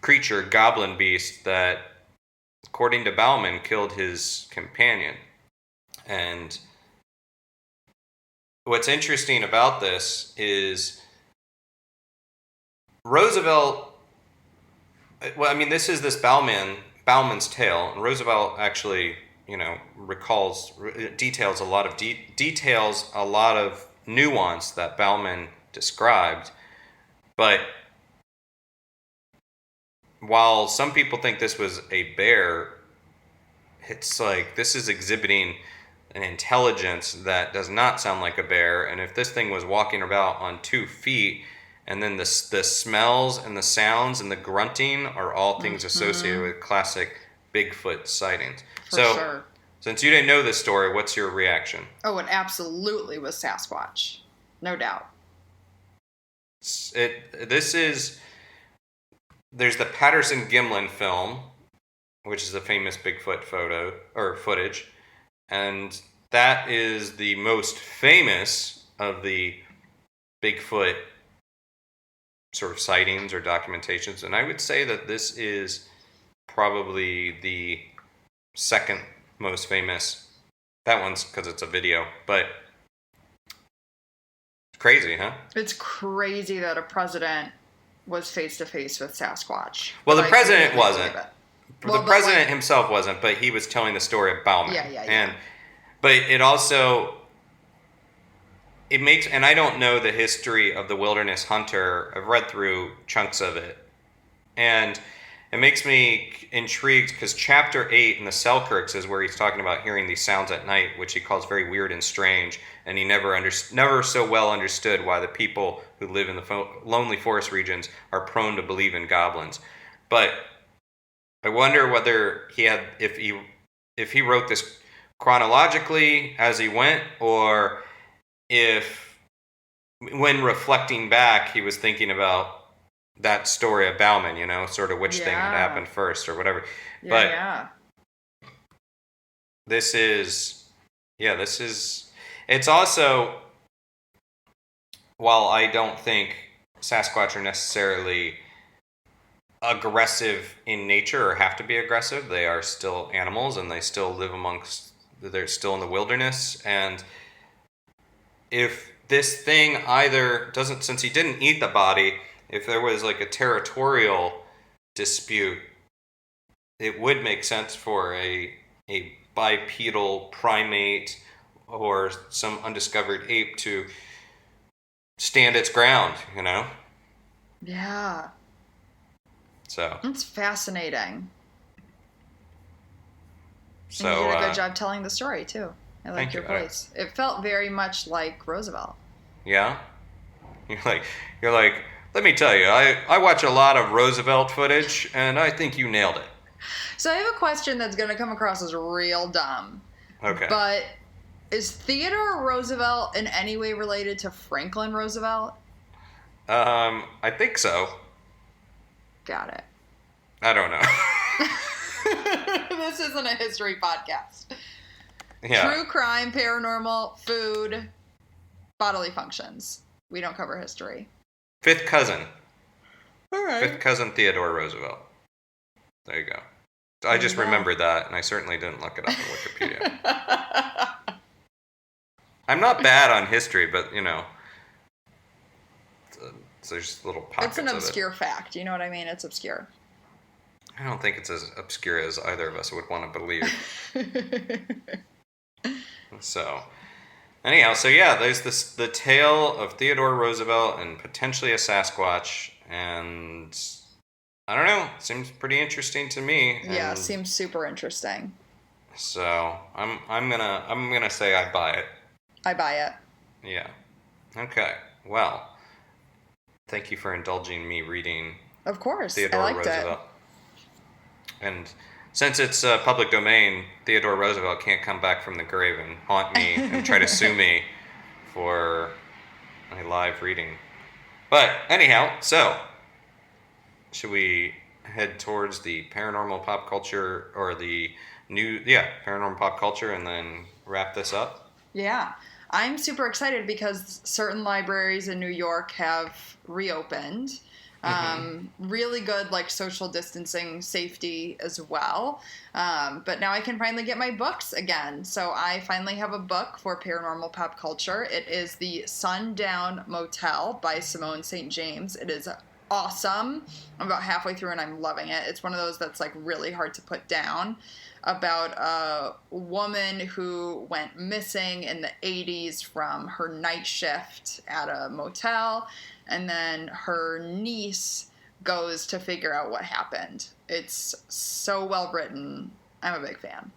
creature, goblin beast, that, according to Bauman, killed his companion. And what's interesting about this is Roosevelt, this is this Bauman's tale, and Roosevelt actually, details a lot of nuance that Bauman described. But while some people think this was a bear, it's like this is exhibiting an intelligence that does not sound like a bear. And if this thing was walking about on 2 feet, and then the smells and the sounds and the grunting are all things associated with classic Bigfoot sightings. For sure. Since you didn't know this story, what's your reaction? Oh, it absolutely was Sasquatch. No doubt. There's the Patterson-Gimlin film, which is a famous Bigfoot footage, and that is the most famous of the Bigfoot sort of sightings or documentations, and I would say that this is probably the second most famous. That one's because it's a video, but it's crazy, huh? It's crazy that a president was face to face with Sasquatch. Well, the president wasn't. The president himself wasn't, but he was telling the story of Bauman. Yeah. But it also, it makes, and I don't know the history of the Wilderness Hunter. I've read through chunks of it, and it makes me intrigued because chapter 8 in the Selkirks is where he's talking about hearing these sounds at night, which he calls very weird and strange, and he never so well understood why the people who live in the lonely forest regions are prone to believe in goblins. But I wonder whether if he wrote this chronologically as he went, or if when reflecting back he was thinking about that story of Bauman, sort of which thing had happened first or whatever. This is, it's also, while I don't think Sasquatch are necessarily aggressive in nature or have to be aggressive, they are still animals and they still live they're still in the wilderness. And if this thing since he didn't eat the body, if there was like a territorial dispute, it would make sense for a bipedal primate or some undiscovered ape to stand its ground, Yeah. So. It's fascinating. So, and you did a good job telling the story, too. I like your voice. It felt very much like Roosevelt. Yeah? You're like, let me tell you, I watch a lot of Roosevelt footage, and I think you nailed it. So I have a question that's going to come across as real dumb. Okay. But is Theodore Roosevelt in any way related to Franklin Roosevelt? I think so. Got it. I don't know. This isn't a history podcast. Yeah. True crime, paranormal, food, bodily functions. We don't cover history. Fifth cousin. All right. Fifth cousin Theodore Roosevelt. There you go. I just remembered that, and I certainly didn't look it up on Wikipedia. I'm not bad on history, but, there's little pockets of it. It's an obscure fact. You know what I mean? It's obscure. I don't think it's as obscure as either of us would want to believe. So, anyhow, there's the tale of Theodore Roosevelt and potentially a Sasquatch, and I don't know, it seems pretty interesting to me. Yeah, it seems super interesting. So I'm gonna say I buy it. I buy it. Yeah. Okay. Well, thank you for indulging me reading. Of course, Theodore I liked Roosevelt. It. And since it's public domain, Theodore Roosevelt can't come back from the grave and haunt me and try to sue me for a live reading. But anyhow, so should we head towards the paranormal pop culture or the paranormal pop culture and then wrap this up? Yeah. I'm super excited because certain libraries in New York have reopened. Really good, social distancing safety as well. But now I can finally get my books again. So I finally have a book for paranormal pop culture. It is The Sundown Motel by Simone St. James. It is awesome. I'm about halfway through and I'm loving it. It's one of those that's really hard to put down, about a woman who went missing in the 80s from her night shift at a motel, and then her niece goes to figure out what happened. It's so well written. I'm a big fan.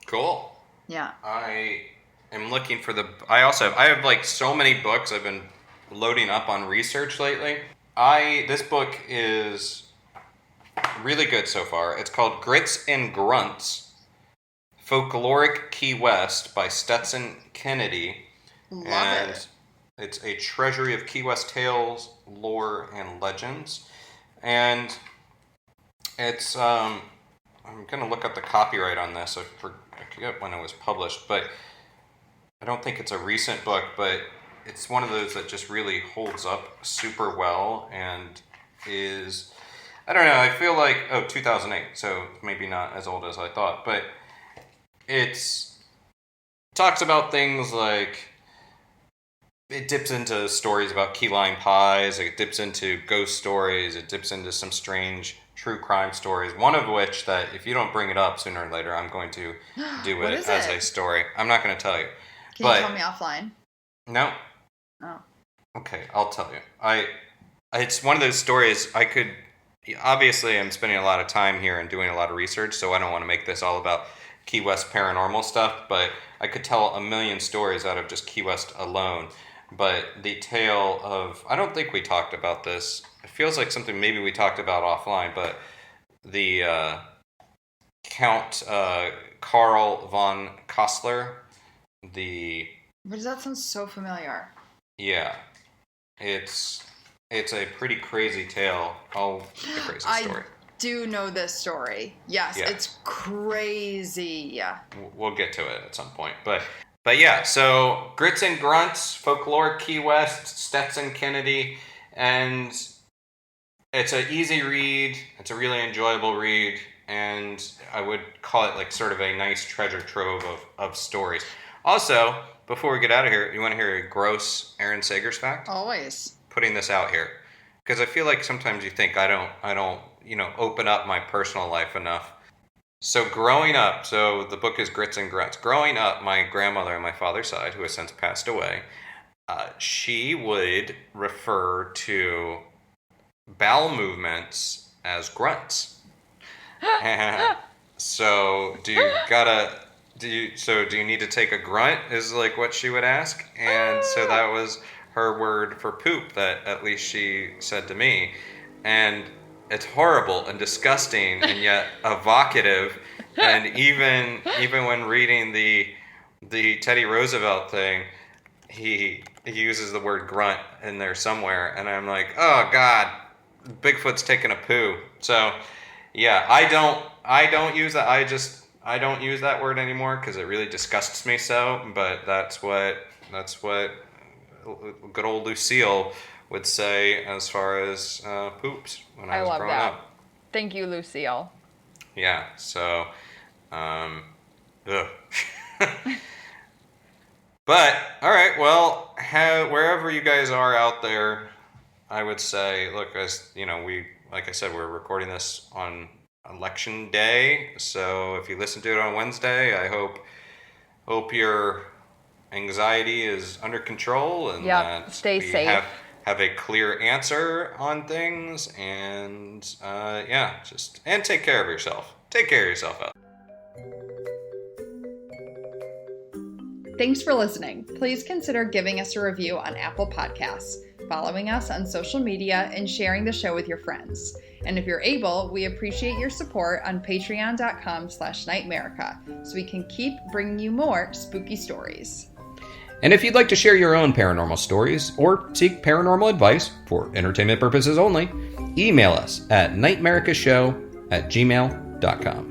Cool. Yeah. I am looking for I have so many books I've been loading up on research lately. This book is really good so far. It's called Grits and Grunts, Folkloric Key West by Stetson Kennedy. Love it. It's a treasury of Key West tales, lore, and legends. And it's, I'm going to look up the copyright on this. I forget when it was published, but I don't think it's a recent book, but it's one of those that just really holds up super well and is, I don't know, I feel 2008, so maybe not as old as I thought, but it talks about things like, it dips into stories about key lime pies, it dips into ghost stories, it dips into some strange true crime stories, one of which that if you don't bring it up sooner or later, I'm going to do it as a story. I'm not going to tell you. Can you tell me offline? No. Oh. Okay, I'll tell you. It's one of those stories I could obviously I'm spending a lot of time here and doing a lot of research, so I don't want to make this all about Key West paranormal stuff, but I could tell a million stories out of just Key West alone. But the tale of, I don't think we talked about this. It feels like something maybe we talked about offline, but the Count Karl von Kostler, But does that sound so familiar? Yeah, it's a pretty crazy tale. Oh, a crazy story. I do know this story. Yes, Yeah. It's crazy. Yeah. We'll get to it at some point, but yeah. So Grits and Grunts, Folklore Key West, Stetson Kennedy, and it's an easy read. It's a really enjoyable read, and I would call it like sort of a nice treasure trove of stories. Also, before we get out of here, you want to hear a gross Aaron Sagers fact? Always. Putting this out here, because I feel like sometimes you think I don't open up my personal life enough. So growing up, so the book is Grits and Grunts. Growing up, my grandmother on my father's side, who has since passed away, she would refer to bowel movements as grunts. So do you need to take a grunt is like what she would ask, and so that was her word for poop that at least she said to me. And it's horrible and disgusting and yet evocative. And even when reading the Teddy Roosevelt thing, he uses the word grunt in there somewhere, and I'm like, oh God, Bigfoot's taking a poo. So yeah, I don't use that. I don't use that word anymore because it really disgusts me so. But that's what good old Lucille would say as far as poops when I was love growing that. up. Thank you, Lucille. Yeah, so, ugh. But, all right, well, wherever you guys are out there, I would say, look, as you know, like I said, we're recording this on Election Day, so if you listen to it on Wednesday, I hope your anxiety is under control and that stay we safe. Have a clear answer on things, and and take care of yourself. Take care of yourself out. Thanks for listening. Please consider giving us a review on Apple Podcasts, following us on social media, and sharing the show with your friends. And if you're able, we appreciate your support on patreon.com/NightMerica so we can keep bringing you more spooky stories. And if you'd like to share your own paranormal stories or seek paranormal advice for entertainment purposes only, email us at nightmericashow@gmail.com.